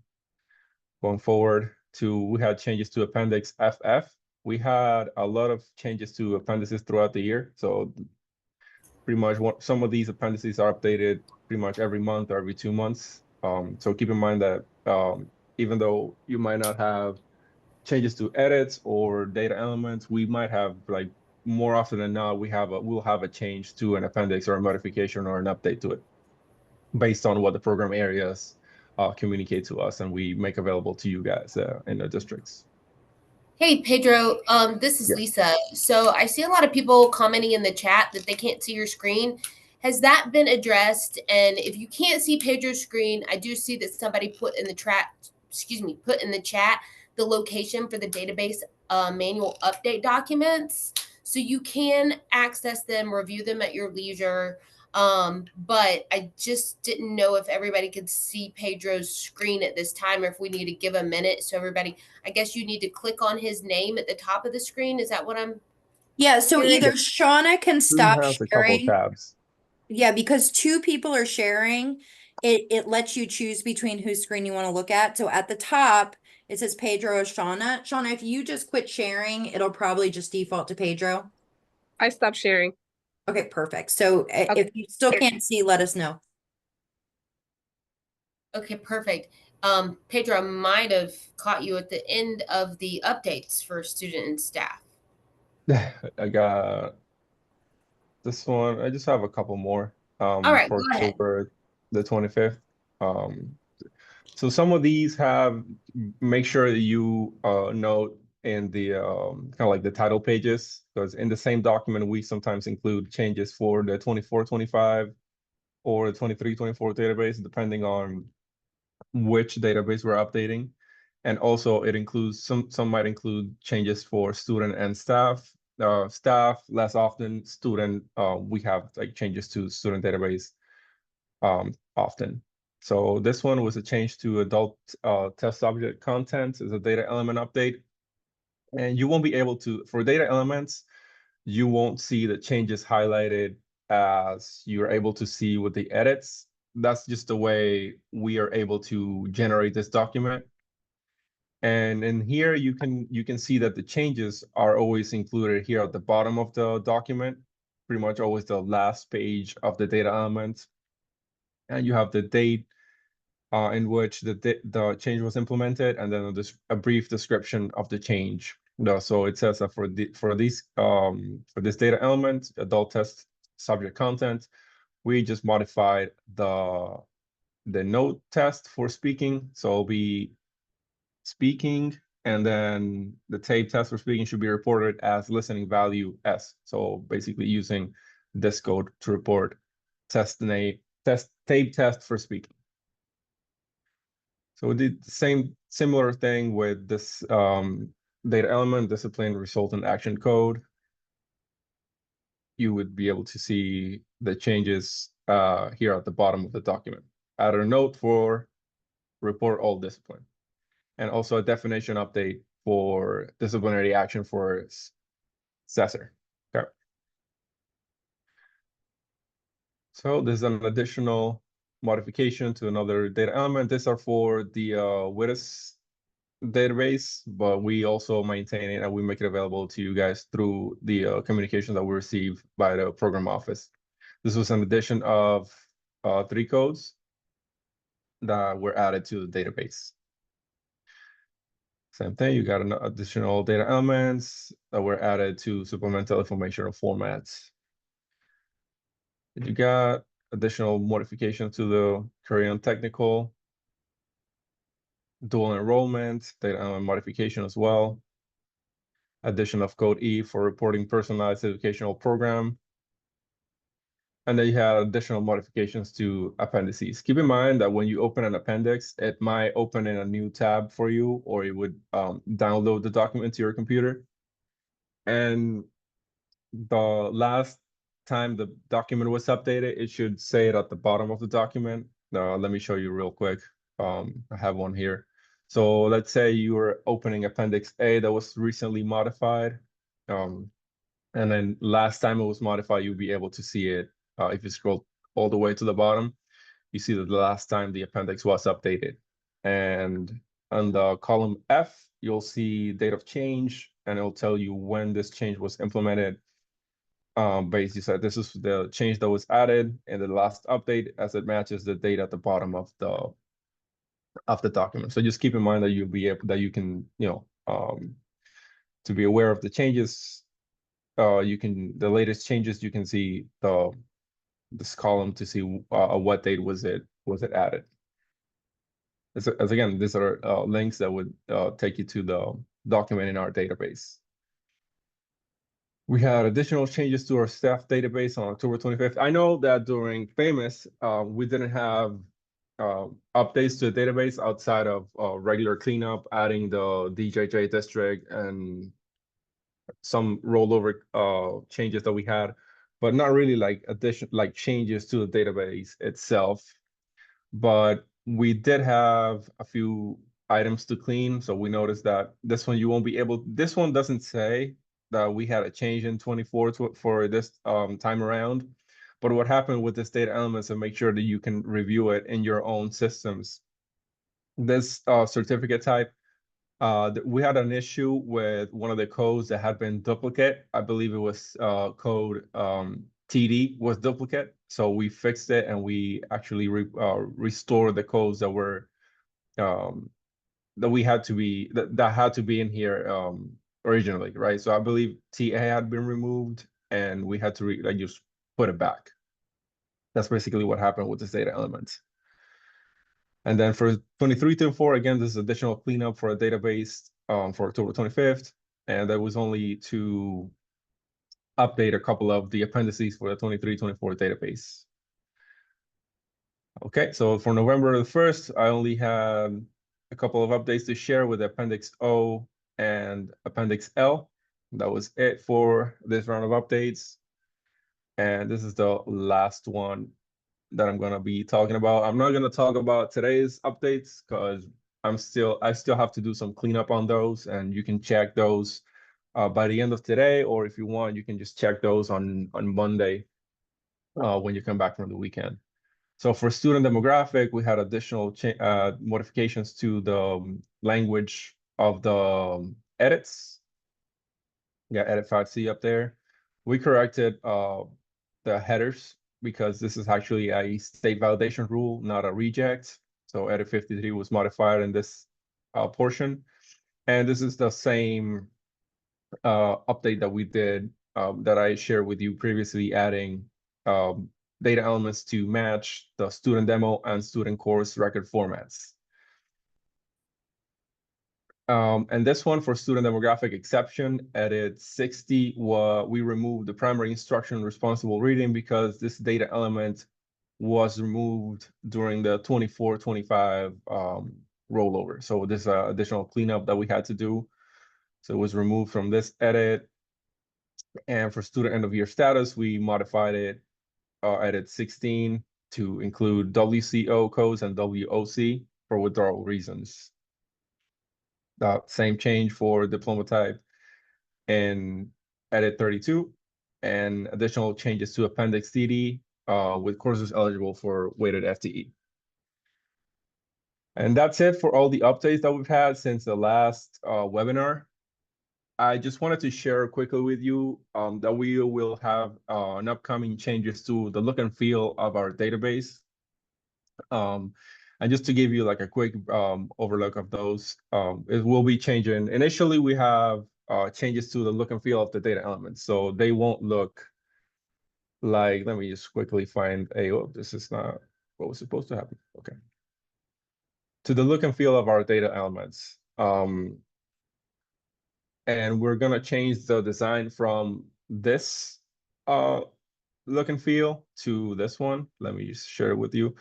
Speaker 7: forward we had changes to appendix FF. We had a lot of changes to appendices throughout the year. So pretty much some of these appendices are updated pretty much every month or every 2 months. So keep in mind that even though you might not have changes to edits or data elements, we might have, like, more often than not, we'll have a change to an appendix or a modification or an update to it based on what the program areas communicate to us and we make available to you guys in the districts.
Speaker 5: Hey, Pedro, this is
Speaker 7: Yes.
Speaker 5: Lisa. So I see a lot of people commenting in the chat that they can't see your screen. Has that been addressed? And if you can't see Pedro's screen, I do see that somebody put in the chat the location for the database manual update documents. So you can access them, review them at your leisure. But I just didn't know if everybody could see Pedro's screen at this time, or if we need to give a minute so everybody, I guess you need to click on his name at the top of the screen. Is that what I'm?
Speaker 1: Yeah, so
Speaker 5: Hearing-
Speaker 1: either Shauna can stop
Speaker 7: Has a couple of
Speaker 1: sharing.
Speaker 7: tabs.
Speaker 1: Yeah, because two people are sharing, it lets you choose between whose screen you want to look at. So at the top, it says Pedro or Shauna. Shauna, if you just quit sharing, it'll probably just default to Pedro.
Speaker 2: I stopped sharing.
Speaker 1: Okay, perfect. So
Speaker 2: Okay.
Speaker 1: if you still can't see, let us know.
Speaker 5: Okay, perfect. Pedro, I might have caught you at the end of the updates for student and staff.
Speaker 7: I got this one. I just have a couple more
Speaker 5: All right,
Speaker 7: for
Speaker 5: go ahead.
Speaker 7: October the 25th. So some of these make sure that you note in the kind of like the title pages, because in the same document we sometimes include changes for the 24-25 or the 23-24 database, depending on which database we're updating. And also it includes some might include changes for student and staff. Staff less often, student we have like changes to student database often. So this one was a change to adult test subject content as a data element update. And you won't be able to, for data elements, you won't see the changes highlighted as you're able to see with the edits. That's just the way we are able to generate this document. And in here, you can see that the changes are always included here at the bottom of the document, pretty much always the last page of the data element. And you have the date in which the change was implemented, and then a brief description of the change. So it says that for this data element, adult test subject content, we just modified the note test for speaking. So it'll be speaking, and then the tape test for speaking should be reported as listening value S. So basically using this code to report tape test for speaking. So we did the similar thing with this data element, discipline, result, and action code. You would be able to see the changes here at the bottom of the document. Add a note for report all discipline. And also a definition update for disciplinary action for assessor. Okay. So there's an additional modification to another data element. These are for the WITS database, but we also maintain it and we make it available to you guys through the communication that we receive by the program office. This was an addition of 3 codes that were added to the database. Same thing, you got additional data elements that were added to supplemental informational formats. You got additional modifications to the Korean technical, dual enrollment, data element modification as well. Addition of code E for reporting personalized educational program. And then you have additional modifications to appendices. Keep in mind that when you open an appendix, it might open in a new tab for you, or it would download the document to your computer. And the last time the document was updated, it should say it at the bottom of the document. Let me show you real quick. I have one here. So let's say you were opening Appendix A that was recently modified. And then last time it was modified, you'll be able to see it. If you scroll all the way to the bottom, you see that the last time the appendix was updated. And on the column F, you'll see date of change, and it'll tell you when this change was implemented. Basically said this is the change that was added in the last update as it matches the date at the bottom of the document. So just keep in mind that you'll be able that you can, to be aware of the changes. The latest changes, you can see this column to see what date was it added. As again, these are links that would take you to the document in our database. We had additional changes to our staff database on October 25th. I know that during FAMIS, we didn't have updates to the database outside of regular cleanup, adding the DJJ district and some rollover changes that we had, but not really like changes to the database itself. But we did have a few items to clean. So we noticed that this one you won't be able, this one doesn't say that we had a change in 24 for this time around. But what happened with this data elements, and make sure that you can review it in your own systems. This certificate type, we had an issue with one of the codes that had been duplicate. I believe it was code TD was duplicate. So we fixed it and we actually restored the codes that were that we had to be that had to be in here originally, right? So I believe TA had been removed and we had to just put it back. That's basically what happened with this data element. And then for 23-24, again, this is additional cleanup for a database for October 25th. And that was only to update a couple of the appendices for the 23-24 database. Okay, so for November the 1st, I only had a couple of updates to share with Appendix O and Appendix L. That was it for this round of updates. And this is the last one that I'm going to be talking about. I'm not going to talk about today's updates because I still have to do some cleanup on those, and you can check those by the end of today, or if you want, you can just check those on Monday when you come back from the weekend. So for student demographic, we had additional modifications to the language of the edits. You got edit 5C up there. We corrected the headers because this is actually a state validation rule, not a reject. So edit 53 was modified in this portion. And this is the same update that we did that I shared with you previously, adding data elements to match the student demo and student course record formats. And this one for student demographic exception, edit 60, we removed the primary instruction responsible reading because this data element was removed during the 24-25 rollover. So this additional cleanup that we had to do. So it was removed from this edit. And for student end of year status, we modified it, edit 16 to include WCO codes and WOC for withdrawal reasons. Same change for diploma type in edit 32, and additional changes to appendix DD with courses eligible for weighted FTE. And that's it for all the updates that we've had since the last webinar. I just wanted to share quickly with you that we will have an upcoming changes to the look and feel of our database. And just to give you like a quick overlook of those, it will be changing. Initially, we have changes to the look and feel of the data elements. So they won't look like, let me just quickly find oh, this is not what was supposed to happen. Okay. To the look and feel of our data elements. And we're gonna change the design from this look and feel to this one. Let me just share it with you,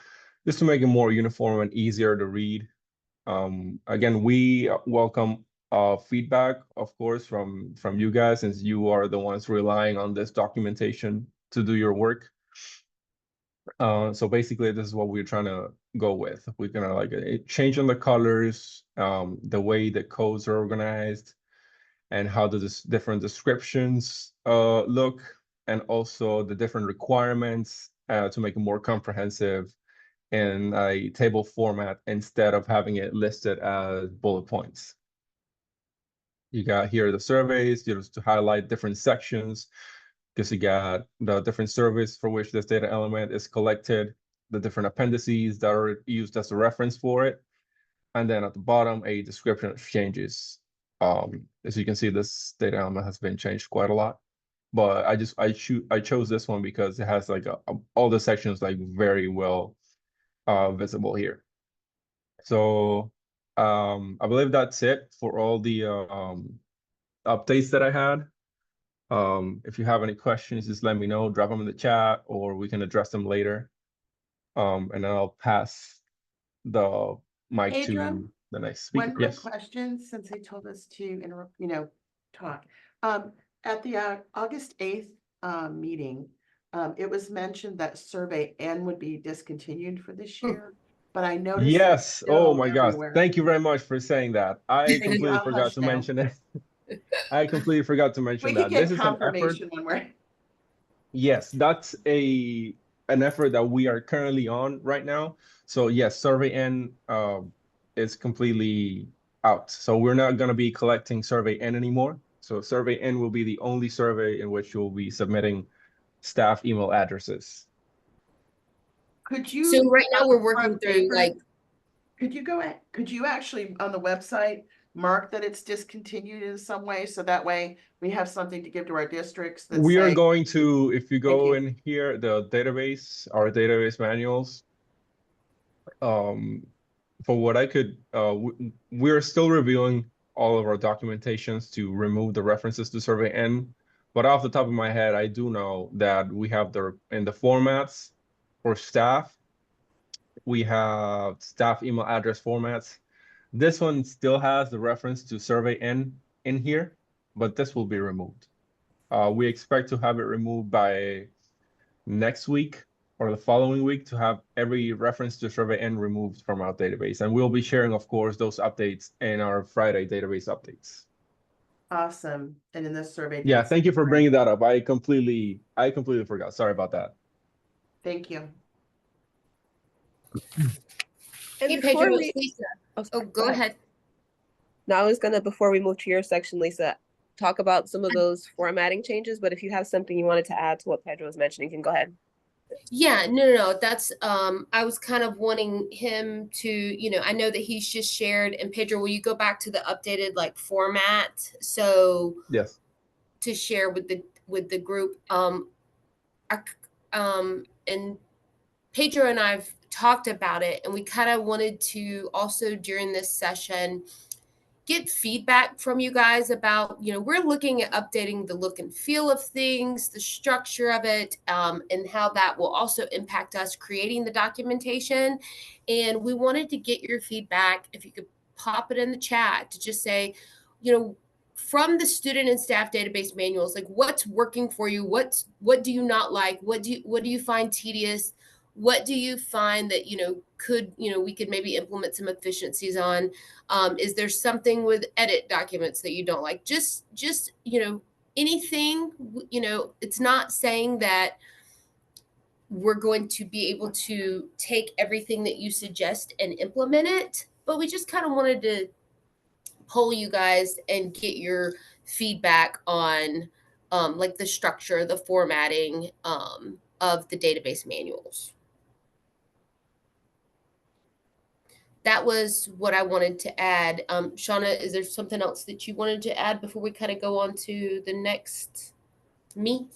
Speaker 7: just to make it more uniform and easier to read. Again, we welcome feedback, of course, from you guys, since you are the ones relying on this documentation to do your work. So basically, this is what we're trying to go with. We're gonna like change on the colors, the way the codes are organized, and how the different descriptions look, and also the different requirements to make it more comprehensive in a table format instead of having it listed as bullet points. You got here the surveys, just to highlight different sections, because you got the different surveys for which this data element is collected, the different appendices that are used as a reference for it, and then at the bottom, a description of changes. As you can see, this data element has been changed quite a lot, but I chose this one because it has like all the sections like very well visible here. So I believe that's it for all the updates that I had. If you have any questions, just let me know, drop them in the chat, or we can address them later. And then I'll pass the mic
Speaker 8: Adrian,
Speaker 7: to the next speaker.
Speaker 8: One quick
Speaker 7: Yes.
Speaker 8: question, since they told us to interrupt, talk. At the August 8th meeting, it was mentioned that survey N would be discontinued for this year, but I noticed it's
Speaker 7: Yes. Oh
Speaker 8: still
Speaker 7: my gosh.
Speaker 8: everywhere.
Speaker 7: Thank you very much for saying that. I
Speaker 8: Thank you.
Speaker 7: completely
Speaker 8: I'll
Speaker 7: forgot
Speaker 8: hush
Speaker 7: to
Speaker 8: now.
Speaker 7: mention it. I completely forgot to mention
Speaker 8: We could
Speaker 7: that. This
Speaker 8: get
Speaker 7: is an effort.
Speaker 8: confirmation when we're.
Speaker 7: Yes, that's an effort that we are currently on right now. So yes, survey N is completely out. So we're not going to be collecting survey N anymore. So survey N will be the only survey in which you'll be submitting staff email addresses.
Speaker 8: Could you?
Speaker 5: So right now we're
Speaker 8: on
Speaker 5: working
Speaker 8: front
Speaker 5: through
Speaker 8: paper,
Speaker 5: like,
Speaker 8: could you actually on the website mark that it's discontinued in some way, so that way we have something to give to our districts that
Speaker 7: We are
Speaker 8: say,
Speaker 7: going to, if you go
Speaker 8: you.
Speaker 7: in here, the database, our database manuals, for what I could, we're still reviewing all of our documentations to remove the references to survey N. But off the top of my head, I do know that we have in the formats for staff, we have staff email address formats. This one still has the reference to survey N in here, but this will be removed. We expect to have it removed by next week or the following week to have every reference to survey N removed from our database. And we'll be sharing, of course, those updates in our Friday database updates.
Speaker 8: Awesome. And in this survey.
Speaker 7: Yeah, thank you for bringing that up. I completely forgot. Sorry about that.
Speaker 8: Thank you.
Speaker 2: And
Speaker 5: hey
Speaker 2: before
Speaker 5: Pedro,
Speaker 2: we,
Speaker 5: it's Lisa.
Speaker 2: oh,
Speaker 5: Oh,
Speaker 2: sorry,
Speaker 5: go ahead.
Speaker 2: Now I was gonna, before we move to your section, Lisa, talk about some of those formatting changes, but if you have something you wanted to add to what Pedro was mentioning, you can go ahead.
Speaker 5: Yeah, no. That's I was kind of wanting him to, I know that he's just shared, and Pedro, will you go back to the updated like format? So
Speaker 7: Yes.
Speaker 5: to share with the group. And Pedro and I've talked about it, and we kind of wanted to also during this session get feedback from you guys about, we're looking at updating the look and feel of things, the structure of it, and how that will also impact us creating the documentation. And we wanted to get your feedback, if you could pop it in the chat, to just say, from the student and staff database manuals, like what's working for you, what do you not like, what do you find tedious, what do you find that we could maybe implement some efficiencies on. Is there something with edit documents that you don't like? Just anything. It's not saying that we're going to be able to take everything that you suggest and implement it. But we just kind of wanted to poll you guys and get your feedback on like the structure, the formatting of the database manuals. That was what I wanted to add. Shauna, is there something else that you wanted to add before we kind of go on to the next me?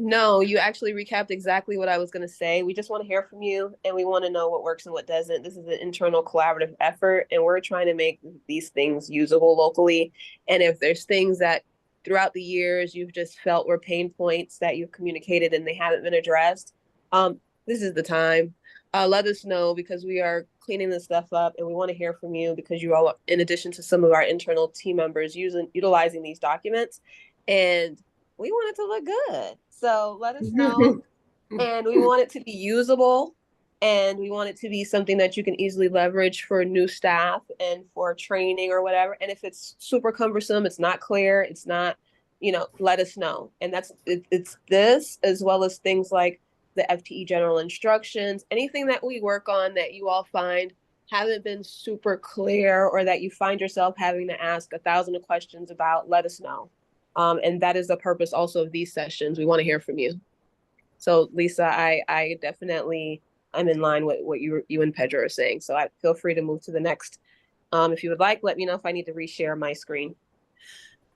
Speaker 2: No, you actually recapped exactly what I was going to say. We just want to hear from you and we want to know what works and what doesn't. This is an internal collaborative effort and we're trying to make these things usable locally. And if there's things that throughout the years you've just felt were pain points that you've communicated and they haven't been addressed, this is the time. Let us know because we are cleaning this stuff up and we want to hear from you because you all, in addition to some of our internal team members utilizing these documents, and we want it to look good. So let us know. And we want it to be usable and we want it to be something that you can easily leverage for new staff and for training or whatever. And if it's super cumbersome, it's not clear, it's not, let us know. And it's this as well as things like the FTE general instructions, anything that we work on that you all find haven't been super clear or that you find yourself having to ask 1,000 questions about, let us know. And that is the purpose also of these sessions. We want to hear from you. So Lisa, I definitely, I'm in line with what you and Pedro are saying. So I feel free to move to the next. If you would like, let me know if I need to reshare my screen.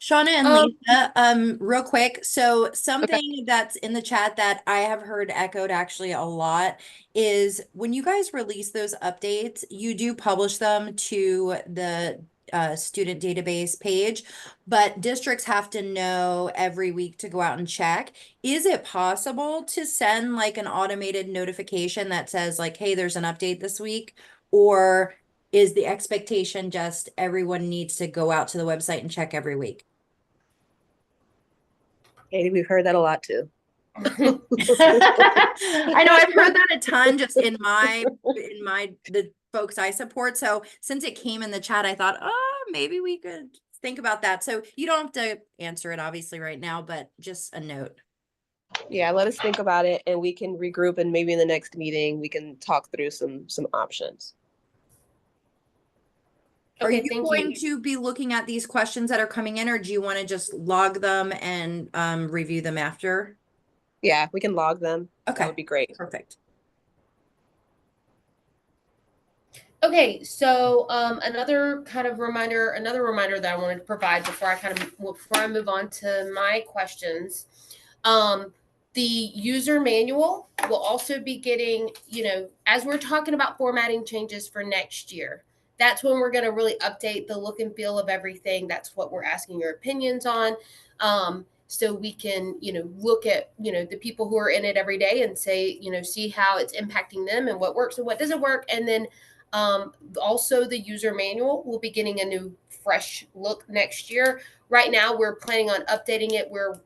Speaker 1: Shauna and Lisa, real quick. So something that's in the chat that I have heard echoed actually a lot is when you guys release those updates, you do publish them to the student database page, but districts have to know every week to go out and check. Is it possible to send like an automated notification that says like, hey, there's an update this week? Or is the expectation just everyone needs to go out to the website and check every week?
Speaker 2: Katie, we've heard that a lot too.
Speaker 1: I know I've heard that a ton just in the folks I support. So since it came in the chat, I thought, oh, maybe we could think about that. So you don't have to answer it obviously right now, but just a note.
Speaker 2: Yeah, let us think about it and we can regroup and maybe in the next meeting we can talk through some options.
Speaker 1: Okay, are you going to be looking at these questions that are coming in, or do you want to just log them and review them after?
Speaker 2: Yeah, we can log them.
Speaker 1: Okay.
Speaker 2: That would be great.
Speaker 1: Perfect.
Speaker 5: Okay, so another reminder that I wanted to provide before I move on to my questions. The user manual will also be getting, as we're talking about formatting changes for next year, that's when we're going to really update the look and feel of everything. That's what we're asking your opinions on. So we can, look at, the people who are in it every day and say, see how it's impacting them and what works and what doesn't work. And then also the user manual will be getting a new fresh look next year. Right now, we're planning on updating it. We're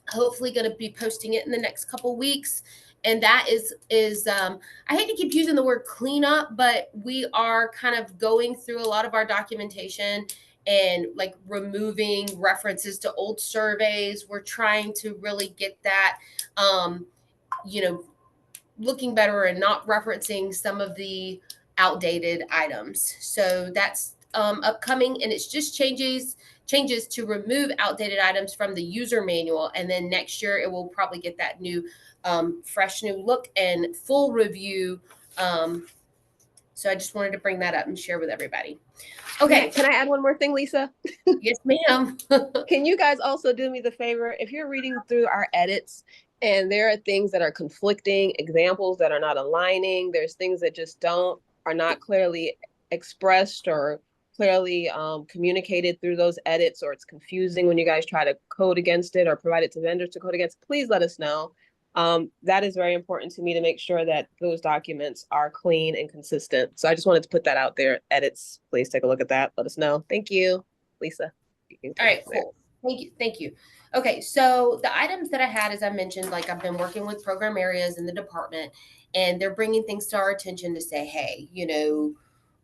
Speaker 5: hopefully going to be posting it in the next couple weeks. And that is I hate to keep using the word cleanup, but we are kind of going through a lot of our documentation and like removing references to old surveys. We're trying to really get that, looking better and not referencing some of the outdated items. So that's upcoming, and it's just changes to remove outdated items from the user manual. And then next year it will probably get that new fresh new look and full review. So I just wanted to bring that up and share with everybody. Okay.
Speaker 2: Can I add one more thing, Lisa?
Speaker 5: Yes, ma'am.
Speaker 2: Can you guys also do me the favor? If you're reading through our edits and there are things that are conflicting, examples that are not aligning, there's things that just are not clearly expressed or clearly communicated through those edits, or it's confusing when you guys try to code against it or provide it to vendors to code against, please let us know. That is very important to me to make sure that those documents are clean and consistent. So I just wanted to put that out there. Edits, please take a look at that. Let us know. Thank you, Lisa.
Speaker 5: All right, cool. Thank you. Okay, so the items that I had, as I mentioned, like I've been working with program areas in the department, and they're bringing things to our attention to say, hey,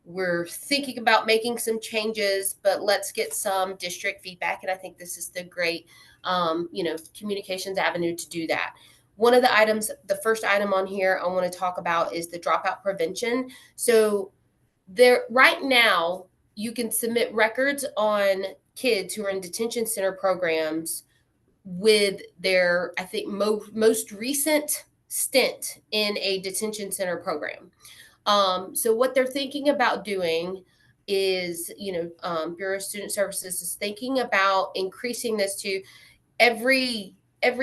Speaker 5: we're thinking about making some changes, but let's get some district feedback. And I think this is the great, communications avenue to do that. One of the items, the first item on here I want to talk about is the dropout prevention. So there, right now, you can submit records on kids who are in detention center programs with their, I think, most recent stint in a detention center program. So what they're thinking about doing is, Bureau of Student Services is thinking about increasing this to every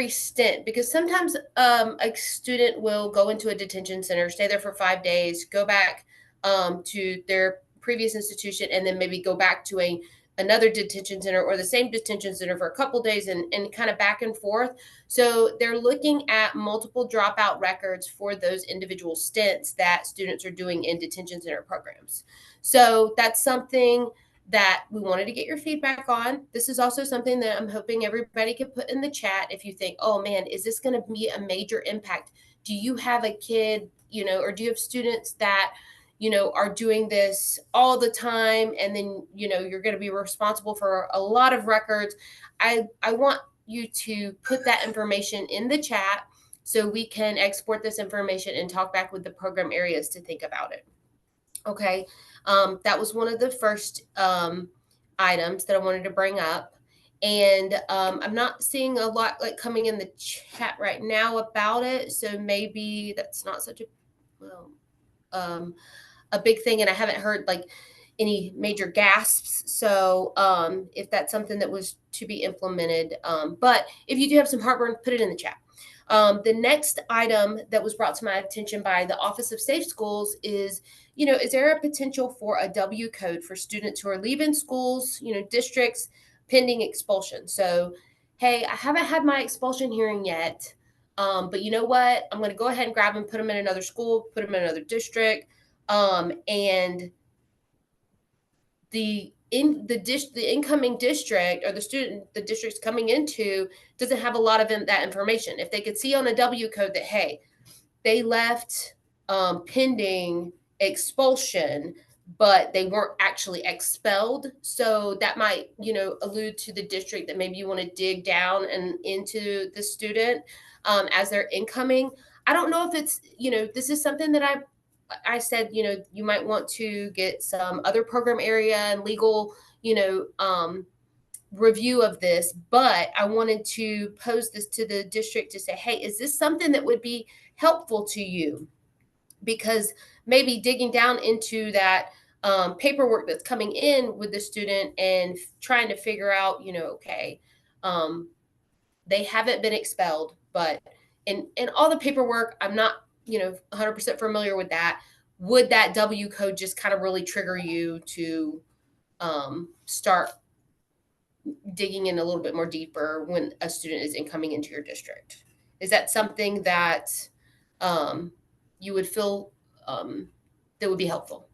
Speaker 5: stint, because sometimes a student will go into a detention center, stay there for 5 days, go back to their previous institution, and then maybe go back to another detention center or the same detention center for a couple days, and kind of back and forth. So they're looking at multiple dropout records for those individual stints that students are doing in detention center programs. So that's something that we wanted to get your feedback on. This is also something that I'm hoping everybody could put in the chat if you think, oh man, is this going to be a major impact? Do you have a kid, or do you have students that, are doing this all the time, and then, you're going to be responsible for a lot of records? I want you to put that information in the chat so we can export this information and talk back with the program areas to think about it. Okay. That was one of the first items that I wanted to bring up. And I'm not seeing a lot coming in the chat right now about it. So maybe that's not such a big thing. And I haven't heard any major gasps. So if that's something that was to be implemented, but if you do have some heartburn, put it in the chat. The next item that was brought to my attention by the Office of Safe Schools is, is there a potential for a W code for students who are leaving schools, districts, pending expulsion? So, hey, I haven't had my expulsion hearing yet, but you know what? I'm going to go ahead and grab them, put them in another school, put them in another district, and the incoming district, or the district's coming into, doesn't have a lot of that information. If they could see on a W code that, hey, they left pending expulsion, but they weren't actually expelled, so that might allude to the district that maybe you want to dig down and into the student as they're incoming. I don't know if it's this is something that I said, you might want to get some other program area and legal, review of this, but I wanted to pose this to the district to say, hey, is this something that would be helpful to you? Because maybe digging down into that paperwork that's coming in with the student and trying to figure out, okay, they haven't been expelled, but in all the paperwork, I'm not 100% familiar with that. Would that W code just kind of really trigger you to start digging in a little bit more deeper when a student is incoming into your district? Is that something that you would feel that would be helpful?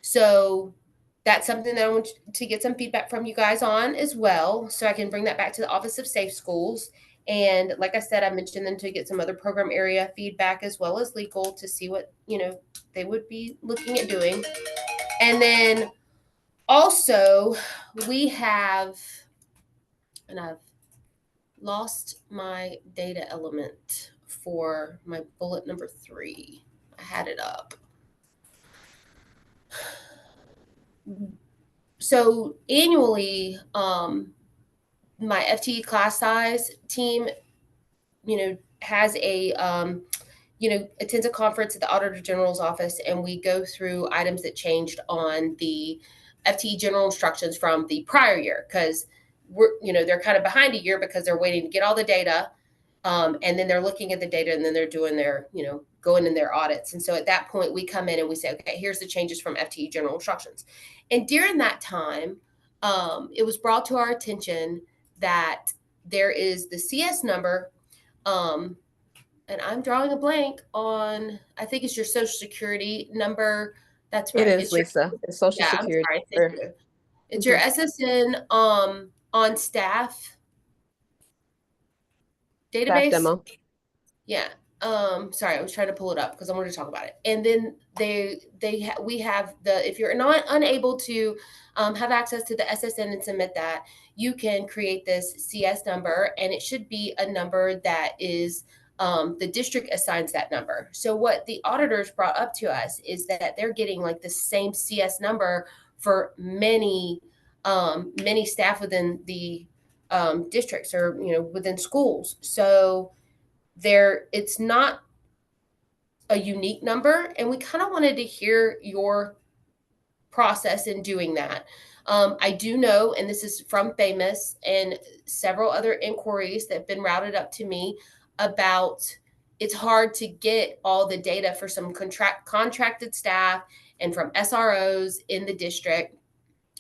Speaker 5: So that's something that I want to get some feedback from you guys on as well, so I can bring that back to the Office of Safe Schools. And like I said, I mentioned them to get some other program area feedback as well as legal to see what, they would be looking at doing. And then also we have, and I've lost my data element for my bullet number 3. I had it up. So annually, my FTE class size team, has a, attends a conference at the Auditor General's office, and we go through items that changed on the FTE general instructions from the prior year, because they're kind of behind a year because they're waiting to get all the data. And then they're looking at the data, and then they're doing their, going in their audits. And so at that point, we come in and we say, okay, here's the changes from FTE general instructions. And during that time, it was brought to our attention that there is the CS number, and I'm drawing a blank on, I think it's your Social Security number. That's right.
Speaker 2: It is, Lisa. It's Social Security.
Speaker 5: I'm sorry, thank you. It's your SSN on staff database.
Speaker 2: Staff demo.
Speaker 5: Yeah. Sorry, I was trying to pull it up because I wanted to talk about it. And then we have if you're not unable to have access to the SSN and submit that, you can create this CS number, and it should be a number that is the district assigns that number. So what the auditors brought up to us is that they're getting like the same CS number for many staff within the districts or within schools. So it's not a unique number, and we kind of wanted to hear your process in doing that. I do know, and this is from FAMIS and several other inquiries that have been routed up to me about it's hard to get all the data for some contracted staff and from SROs in the district.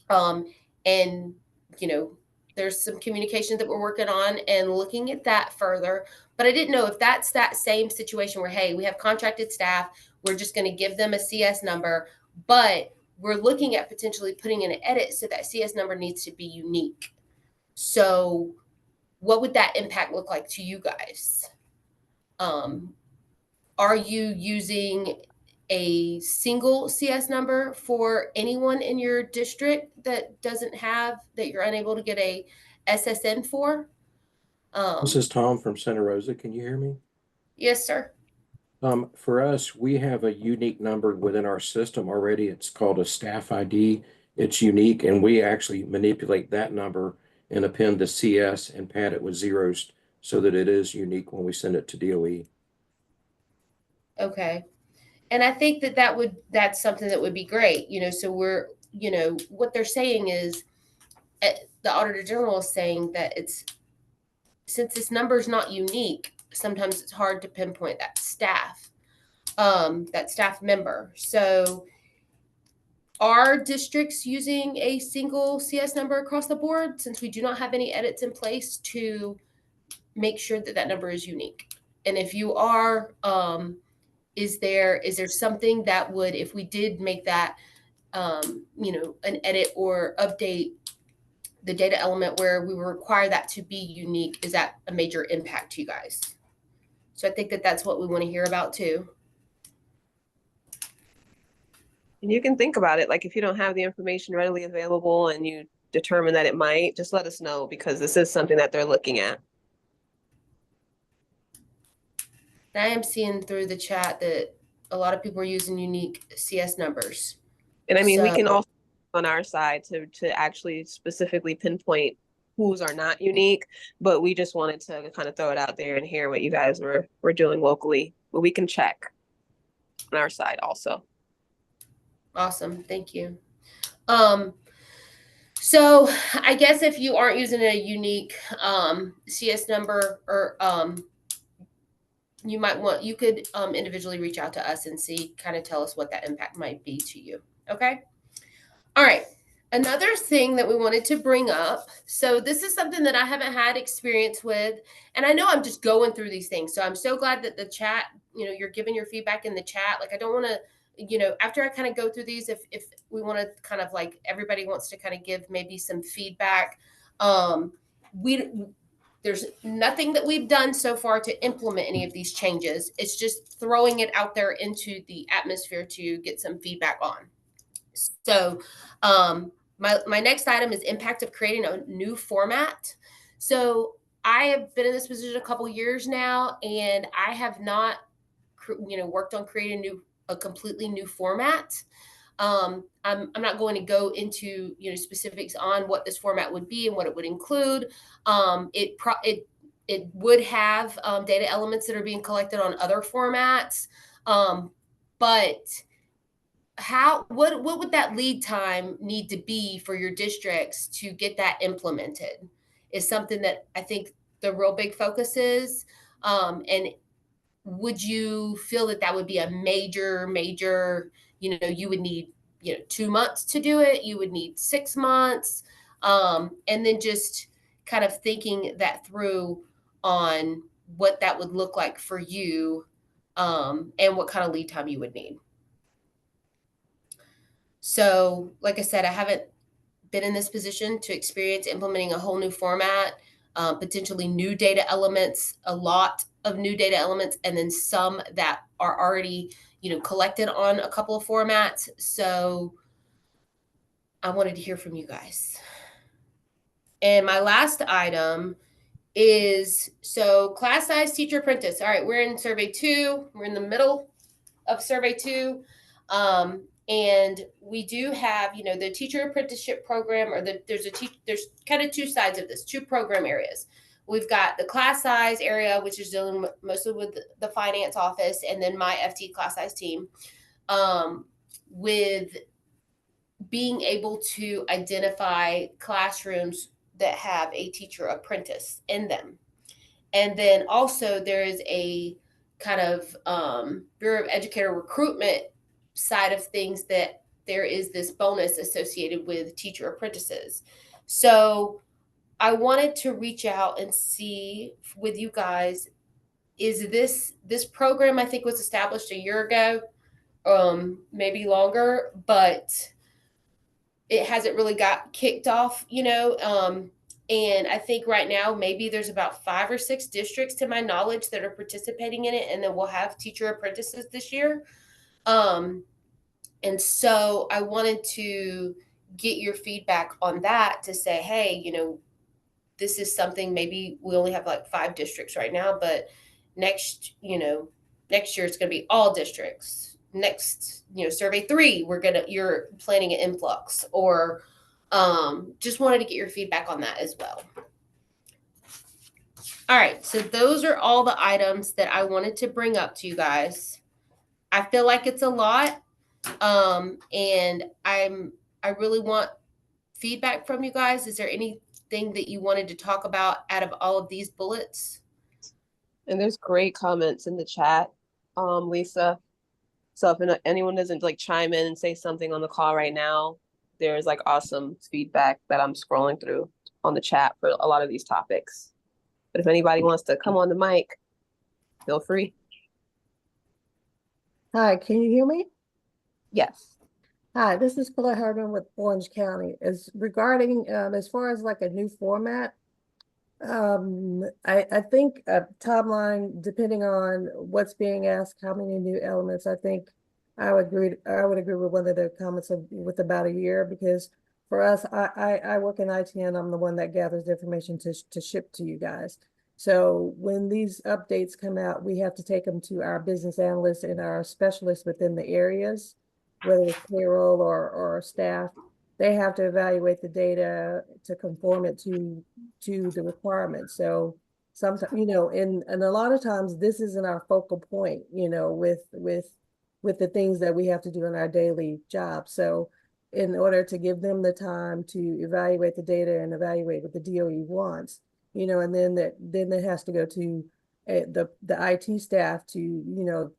Speaker 5: And there's some communication that we're working on and looking at that further. But I didn't know if that's that same situation where, hey, we have contracted staff, we're just going to give them a CS number, but we're looking at potentially putting in an edit so that CS number needs to be unique. So what would that impact look like to you guys? Are you using a single CS number for anyone in your district that you're unable to get a SSN for?
Speaker 9: This is Tom from Santa Rosa. Can you hear me?
Speaker 5: Yes, sir.
Speaker 9: For us, we have a unique number within our system already. It's called a staff ID. It's unique, and we actually manipulate that number and append the CS and pad it with zeros so that it is unique when we send it to DOE.
Speaker 5: Okay. And I think that's something that would be great. So we're, what they're saying is the Auditor General is saying that since this number is not unique, sometimes it's hard to pinpoint that staff member. So are districts using a single CS number across the board, since we do not have any edits in place to make sure that number is unique? And if you are, is there something that would, if we did make that, an edit or update the data element where we require that to be unique, is that a major impact to you guys? So I think that's what we want to hear about too.
Speaker 2: And you can think about it, like if you don't have the information readily available and you determine that it might, just let us know, because this is something that they're looking at.
Speaker 5: I am seeing through the chat that a lot of people are using unique CS numbers.
Speaker 2: And I mean, we can also on our side to actually specifically pinpoint whose are not unique, but we just wanted to kind of throw it out there and hear what you guys were doing locally. But we can check on our side also.
Speaker 5: Awesome. Thank you. So I guess if you aren't using a unique CS number, or you could individually reach out to us and tell us what that impact might be to you. Okay. All right. Another thing that we wanted to bring up. So this is something that I haven't had experience with, and I know I'm just going through these things. So I'm so glad that the chat, you're giving your feedback in the chat. Like, I don't want to, after I kind of go through these, if we want to kind of like, everybody wants to kind of give maybe some feedback. There's nothing that we've done so far to implement any of these changes. It's just throwing it out there into the atmosphere to get some feedback on. So my next item is impact of creating a new format. So I have been in this position a couple years now, and I have not, worked on creating a completely new format. I'm not going to go into specifics on what this format would be and what it would include. It would have data elements that are being collected on other formats, but what would that lead time need to be for your districts to get that implemented is something that I think the real big focus is. And would you feel that would be a major, you would need, 2 months to do it, you would need 6 months, and then just kind of thinking that through on what that would look like for you, and what kind of lead time you would need. So, like I said, I haven't been in this position to experience implementing a whole new format, potentially new data elements, a lot of new data elements, and then some that are already, collected on a couple of formats. So I wanted to hear from you guys. And my last item is so class size teacher apprentice. All right, we're in survey 2. We're in the middle of survey 2. And we do have, you know, the teacher apprenticeship program, or there's kind of 2 sides of this, 2 program areas. We've got the class size area, which is dealing mostly with the finance office, and then my FT class size team, with being able to identify classrooms that have a teacher apprentice in them. And then also there is a kind of Bureau of Educator recruitment side of things, that there is this bonus associated with teacher apprentices. So I wanted to reach out and see with you guys, is this program, I think, was established a year ago, maybe longer, but it hasn't really got kicked off, you know. And I think right now maybe there's about 5 or 6 districts, to my knowledge, that are participating in it, and then we'll have teacher apprentices this year. And so I wanted to get your feedback on that, to say, hey, you know, this is something, maybe we only have like 5 districts right now, but next year it's going to be all districts. Next, you know, survey 3, you're planning an influx, or just wanted to get your feedback on that as well. All right, so those are all the items that I wanted to bring up to you guys. I feel like it's a lot, and I really want feedback from you guys. Is there anything that you wanted to talk about out of all of these bullets?
Speaker 2: And there's great comments in the chat, Lisa. So if anyone doesn't like chime in and say something on the call right now, there's like awesome feedback that I'm scrolling through on the chat for a lot of these topics. But if anybody wants to come on the mic, feel free.
Speaker 10: Hi, can you hear me?
Speaker 2: Yes.
Speaker 10: Hi, this is Claire Hardman with Orange County. As regarding as far as like a new format, I think a timeline, depending on what's being asked, how many new elements, I think I would agree with one of the comments with about a year, because for us, I work in IT, and I'm the one that gathers the information to ship to you guys. So when these updates come out, we have to take them to our business analysts and our specialists within the areas, whether it's payroll or staff. They have to evaluate the data to conform it to the requirements. So sometimes, you know, and a lot of times this isn't our focal point, you know, with the things that we have to do in our daily job. So in order to give them the time to evaluate the data and evaluate what the DOE wants, you know, and then it has to go to the IT staff to, you know,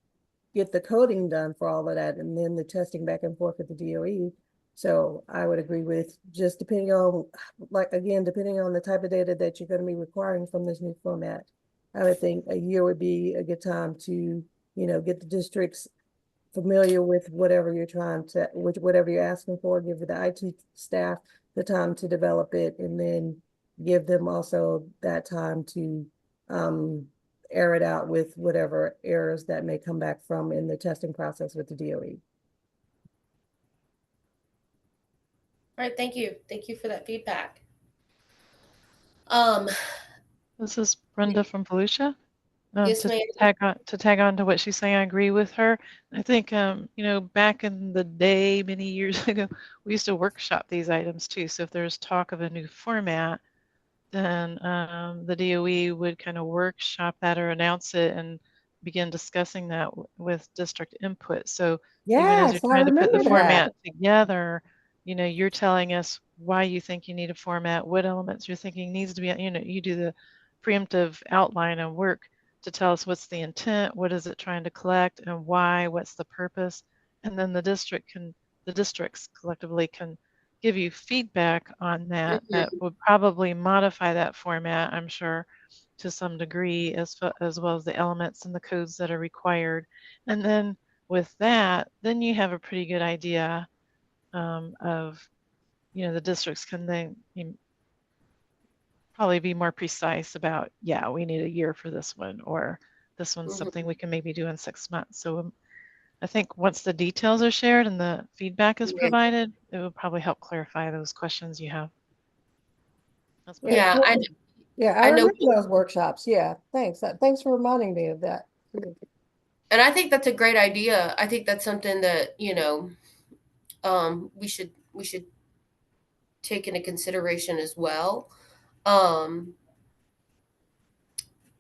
Speaker 10: get the coding done for all of that, and then the testing back and forth with the DOE. So I would agree with, just depending on, like, again, depending on the type of data that you're going to be requiring from this new format, I would think a year would be a good time to, you know, get the districts familiar with whatever you're whatever you're asking for, give the IT staff the time to develop it, and then give them also that time to air it out with whatever errors that may come back from in the testing process with the DOE.
Speaker 5: All right, thank you. Thank you for that feedback.
Speaker 6: This is Brenda from Volusia.
Speaker 5: Yes, ma'am.
Speaker 6: To tag on to what she's saying, I agree with her. I think, you know, back in the day, many years ago, we used to workshop these items too. So if there's talk of a new format, then the DOE would kind of workshop that or announce it and begin discussing that with district input. So even as you're
Speaker 10: Yes, I
Speaker 6: trying to put the
Speaker 10: remember that.
Speaker 6: format together, you know, you're telling us why you think you need a format, what elements you're thinking needs to be, you know, you do the preemptive outline and work to tell us what's the intent, what is it trying to collect, and why, what's the purpose. And then the districts collectively can give you feedback on that. That would probably modify that format, I'm sure, to some degree, as well as the elements and the codes that are required. And then with that, then you have a pretty good idea of, you know, the districts can then probably be more precise about, yeah, we need a year for this one, or this one's something we can maybe do in 6 months. So I think once the details are shared and the feedback is provided, it will probably help clarify those questions you have.
Speaker 5: Yeah,
Speaker 10: Yeah, I
Speaker 5: I know,
Speaker 10: remember those workshops. Yeah, thanks. Thanks for reminding me of that.
Speaker 5: and I think that's a great idea. I think that's something that, we should take into consideration as well. Um,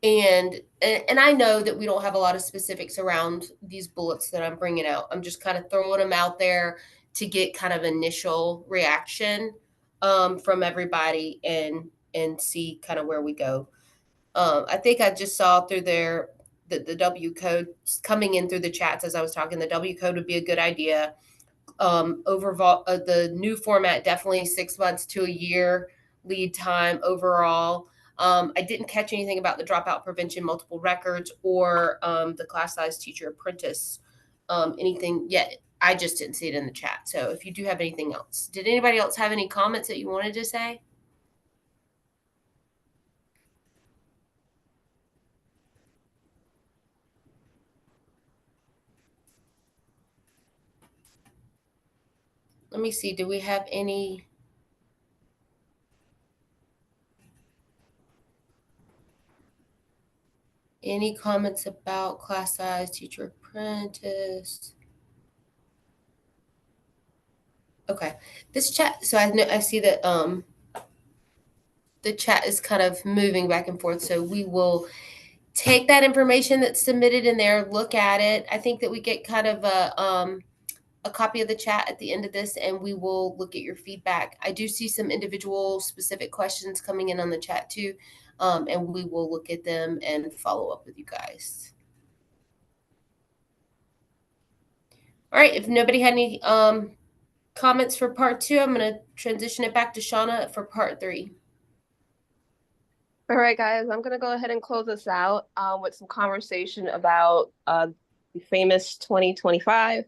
Speaker 5: and I know that we don't have a lot of specifics around these bullets that I'm bringing out. I'm just kind of throwing them out there to get kind of initial reaction from everybody and see kind of where we go. I think I just saw through there that the W code coming in through the chats as I was talking. The W code would be a good idea. Overall, the new format definitely 6 months to a year lead time overall. I didn't catch anything about the dropout prevention, multiple records, or the class size teacher apprentice. Anything yet? I just didn't see it in the chat. So if you do have anything else, did anybody else have any comments that you wanted to say? Let me see. Do we have any? Any comments about class size, teacher apprentice? Okay, this chat. So I see that the chat is kind of moving back and forth. So we will take that information that's submitted in there, look at it. I think that we get kind of a copy of the chat at the end of this, and we will look at your feedback. I do see some individual specific questions coming in on the chat too, and we will look at them and follow up with you guys. All right, if nobody had any comments for part 2, I'm going to transition it back to Shauna for part 3.
Speaker 2: All right, guys, I'm going to go ahead and close us out with some conversation about the FAMIS 2025.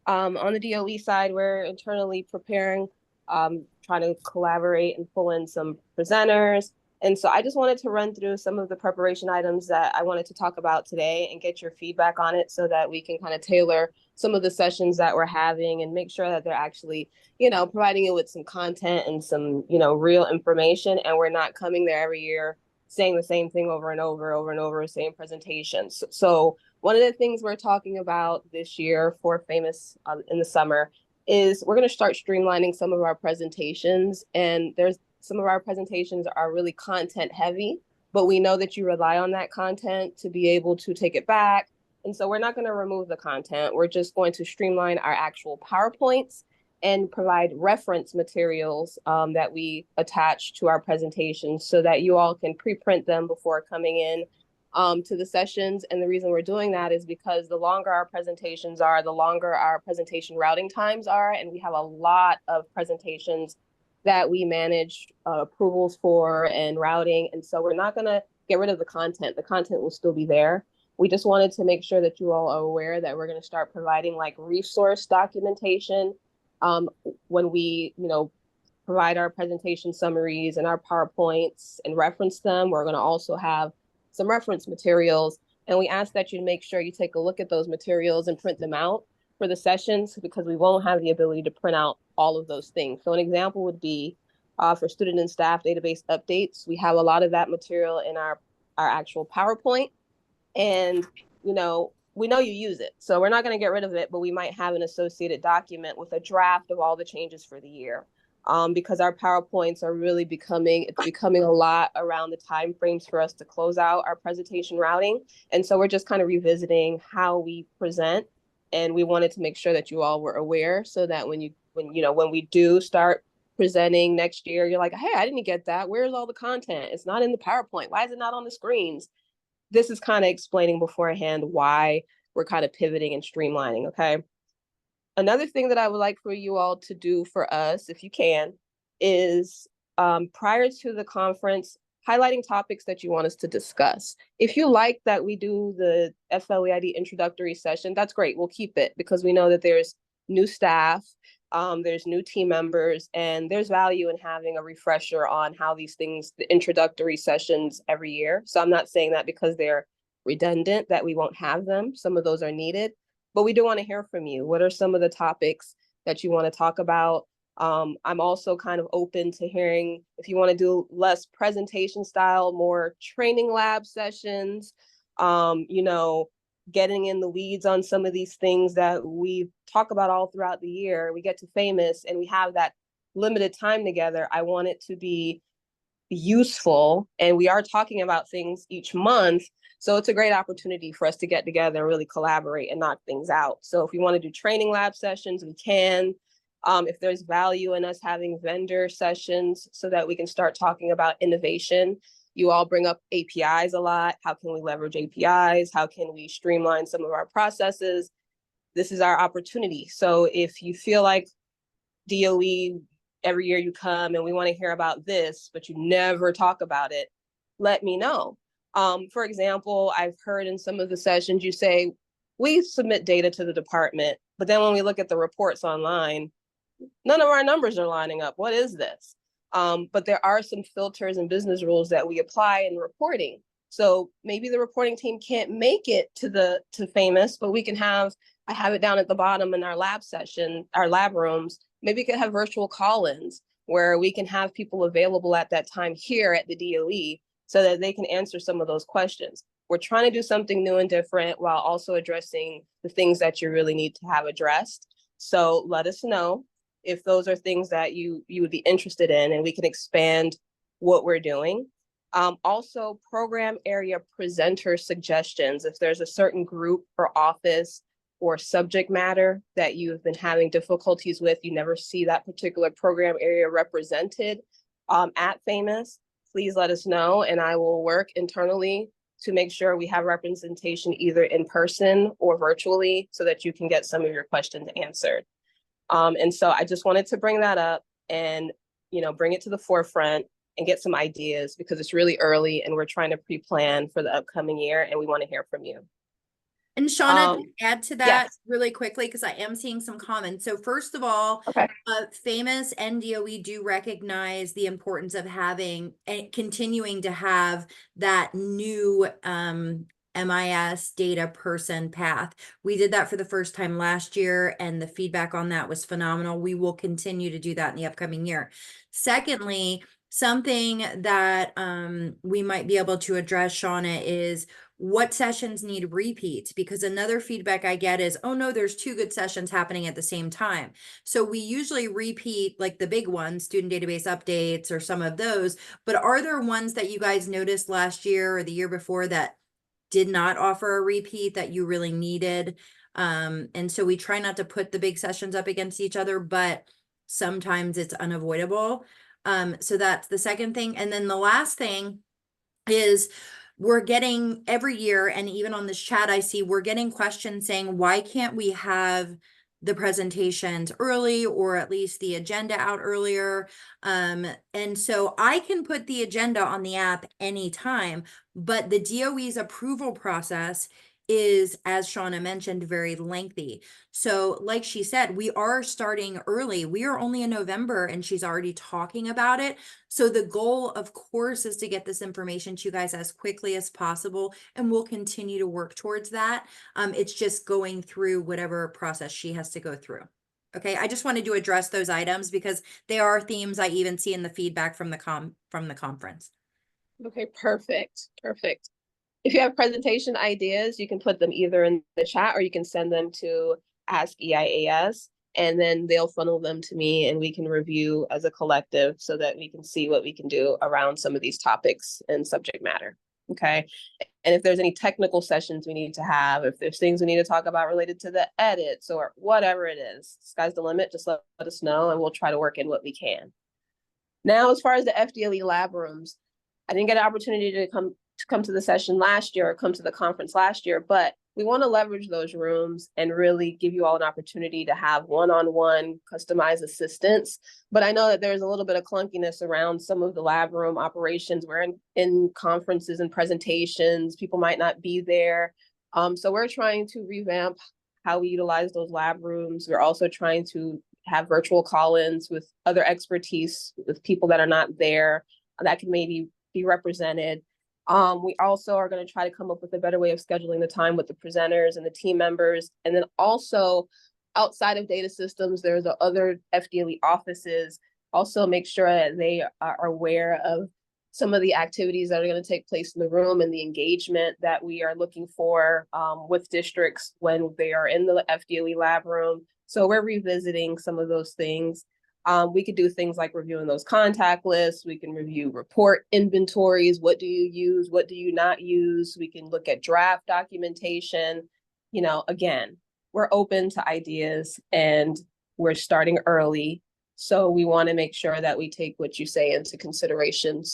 Speaker 2: On the DOE side, we're internally preparing, trying to collaborate and pull in some presenters. And so I just wanted to run through some of the preparation items that I wanted to talk about today and get your feedback on it so that we can kind of tailor some of the sessions that we're having and make sure that they're actually, providing you with some content and some, real information. And we're not coming there every year saying the same thing over and over, same presentations. So one of the things we're talking about this year for FAMIS in the summer is we're going to start streamlining some of our presentations. And there's some of our presentations are really content heavy, but we know that you rely on that content to be able to take it back. And so we're not going to remove the content. We're just going to streamline our actual PowerPoints and provide reference materials that we attach to our presentations so that you all can pre-print them before coming in to the sessions. And the reason we're doing that is because the longer our presentations are, the longer our presentation routing times are. And we have a lot of presentations that we manage approvals for and routing. And so we're not going to get rid of the content. The content will still be there. We just wanted to make sure that you all are aware that we're going to start providing like resource documentation when we, provide our presentation summaries and our PowerPoints and reference them. We're going to also have some reference materials. And we ask that you make sure you take a look at those materials and print them out for the sessions because we won't have the ability to print out all of those things. So an example would be for student and staff database updates. We have a lot of that material in our actual PowerPoint. And, we know you use it. So we're not going to get rid of it, but we might have an associated document with a draft of all the changes for the year. Because our PowerPoints are really becoming a lot around the timeframes for us to close out our presentation routing. And so we're just kind of revisiting how we present. And we wanted to make sure that you all were aware so that when we do start presenting next year, you're like, hey, I didn't get that. Where's all the content? It's not in the PowerPoint. Why is it not on the screens? This is kind of explaining beforehand why we're kind of pivoting and streamlining, okay? Another thing that I would like for you all to do for us, if you can, is prior to the conference, highlighting topics that you want us to discuss. If you like that we do the FLDOE introductory session, that's great. We'll keep it because we know that there's new staff, there's new team members, and there's value in having a refresher on how these things, the introductory sessions every year. So I'm not saying that because they're redundant that we won't have them. Some of those are needed, but we do want to hear from you. What are some of the topics that you want to talk about? I'm also kind of open to hearing if you want to do less presentation style, more training lab sessions, you know, getting in the weeds on some of these things that we talk about all throughout the year. We get to FAMIS and we have that limited time together. I want it to be useful, and we are talking about things each month. So it's a great opportunity for us to get together and really collaborate and knock things out. So if we want to do training lab sessions, we can. If there's value in us having vendor sessions so that we can start talking about innovation. You all bring up APIs a lot. How can we leverage APIs? How can we streamline some of our processes? This is our opportunity. So if you feel like DOE, every year you come and we want to hear about this, but you never talk about it, let me know. For example, I've heard in some of the sessions you say, we submit data to the department, but then when we look at the reports online, none of our numbers are lining up. What is this? But there are some filters and business rules that we apply in reporting. So maybe the reporting team can't make it to FAMIS, but we can have, I have it down at the bottom in our lab session, our lab rooms. Maybe we could have virtual call-ins where we can have people available at that time here at the DOE so that they can answer some of those questions. We're trying to do something new and different while also addressing the things that you really need to have addressed. So let us know if those are things that you would be interested in, and we can expand what we're doing. Also, program area presenter suggestions. If there's a certain group or office or subject matter that you've been having difficulties with, you never see that particular program area represented at FAMIS, please let us know, and I will work internally to make sure we have representation either in person or virtually so that you can get some of your questions answered. And so I just wanted to bring that up and, you know, bring it to the forefront and get some ideas because it's really early and we're trying to pre-plan for the upcoming year and we want to hear from you.
Speaker 1: And Shauna, to add to that
Speaker 2: yes.
Speaker 1: really quickly, because I am seeing some comments. So first of all,
Speaker 2: Okay.
Speaker 1: FAMIS and DOE do recognize the importance of having and continuing to have that new MIS data person path. We did that for the first time last year and the feedback on that was phenomenal. We will continue to do that in the upcoming year. Secondly, something that we might be able to address, Shauna, is what sessions need repeats, because another feedback I get is, oh no, there's 2 good sessions happening at the same time. So we usually repeat like the big ones, student database updates or some of those, but are there ones that you guys noticed last year or the year before that did not offer a repeat that you really needed? And so we try not to put the big sessions up against each other, but sometimes it's unavoidable. So that's the second thing. And then the last thing is we're getting every year, and even on this chat, I see we're getting questions saying, why can't we have the presentations early or at least the agenda out earlier? And so I can put the agenda on the app anytime, but the DOE's approval process is, as Shauna mentioned, very lengthy. So like she said, we are starting early. We are only in November and she's already talking about it. So the goal, of course, is to get this information to you guys as quickly as possible, and we'll continue to work towards that. It's just going through whatever process she has to go through. Okay, I just wanted to address those items because they are themes I even see in the feedback from the conference.
Speaker 2: Okay, perfect. Perfect. If you have presentation ideas, you can put them either in the chat or you can send them to Ask EIAS, and then they'll funnel them to me and we can review as a collective so that we can see what we can do around some of these topics and subject matter. Okay. And if there's any technical sessions we need to have, if there's things we need to talk about related to the edits or whatever it is, sky's the limit, just let us know and we'll try to work in what we can. Now, as far as the FDOE lab rooms, I didn't get an opportunity to come to the session last year or come to the conference last year, but we want to leverage those rooms and really give you all an opportunity to have one-on-one customized assistance. But I know that there's a little bit of clunkiness around some of the lab room operations. We're in conferences and presentations, people might not be there. So we're trying to revamp how we utilize those lab rooms. We're also trying to have virtual call-ins with other expertise, with people that are not there that can maybe be represented. We also are going to try to come up with a better way of scheduling the time with the presenters and the team members. And then also outside of data systems, there's the other FDLE offices. Also make sure that they are aware of some of the activities that are going to take place in the room and the engagement that we are looking for with districts when they are in the FDLE lab room. So we're revisiting some of those things. We could do things like reviewing those contact lists. We can review report inventories. What do you use? What do you not use? We can look at draft documentation. You know, again, we're open to ideas and we're starting early. So we want to make sure that we take what you say into consideration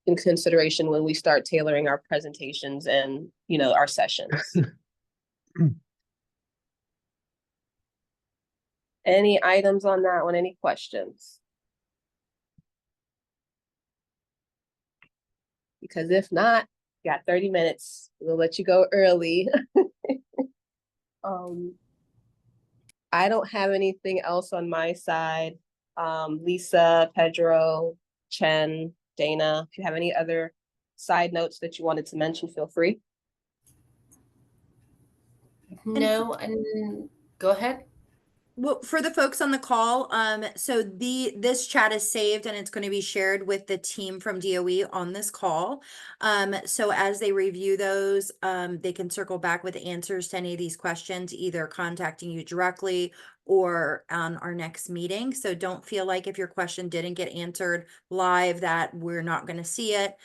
Speaker 2: when we start tailoring our presentations and, you know, our sessions. Any items on that one? Any questions? Because if not, you got 30 minutes. We'll let you go early. I don't have anything else on my side. Lisa, Pedro, Chen, Dana, if you have any other side notes that you wanted to mention, feel free.
Speaker 5: No, and go ahead.
Speaker 1: Well, for the folks on the call, so this chat is saved and it's going to be shared with the team from DOE on this call. So as they review those, they can circle back with answers to any of these questions, either contacting you directly or on our next meeting. So don't feel like if your question didn't get answered live that we're not going to see it.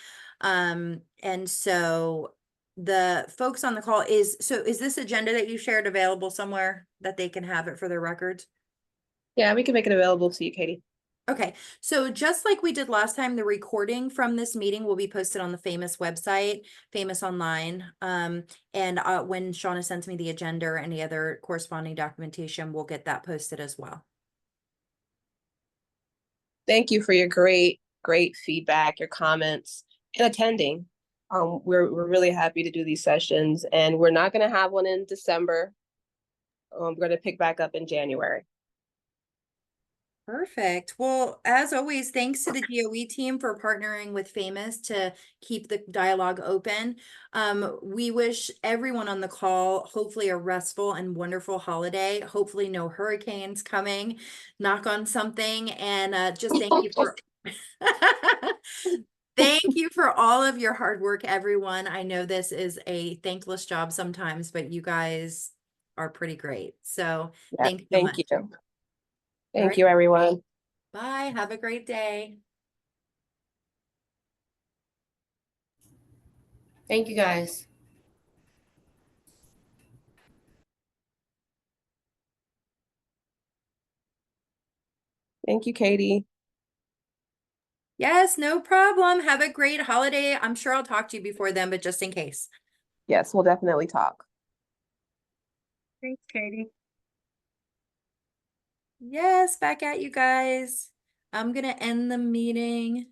Speaker 1: And so the folks on the call is this agenda that you shared available somewhere that they can have it for their records?
Speaker 2: Yeah, we can make it available to you, Katie.
Speaker 1: Okay, so just like we did last time, the recording from this meeting will be posted on the FAMIS website, FAMIS Online. And when Shauna sends me the agenda or any other corresponding documentation, we'll get that posted as well.
Speaker 2: Thank you for your great feedback, your comments, and attending. We're really happy to do these sessions, and we're not going to have one in December. We're going to pick back up in January.
Speaker 1: Perfect. Well, as always, thanks to the DOE team for partnering with FAMIS to keep the dialogue open. We wish everyone on the call, hopefully a restful and wonderful holiday. Hopefully no hurricanes coming, knock on something. And just thank you for thank you for all of your hard work, everyone. I know this is a thankless job sometimes, but you guys are pretty great. So
Speaker 2: Yeah,
Speaker 1: thanks so
Speaker 2: thank
Speaker 1: much.
Speaker 2: you.
Speaker 1: All
Speaker 2: Thank
Speaker 1: right.
Speaker 2: you, everyone.
Speaker 1: Bye. Have a great day.
Speaker 5: Thank you, guys.
Speaker 2: Thank you, Katie.
Speaker 1: Yes, no problem. Have a great holiday. I'm sure I'll talk to you before then, but just in case.
Speaker 2: Yes, we'll definitely talk.
Speaker 4: Thanks, Katie.
Speaker 1: Yes, back at you guys. I'm gonna end the meeting.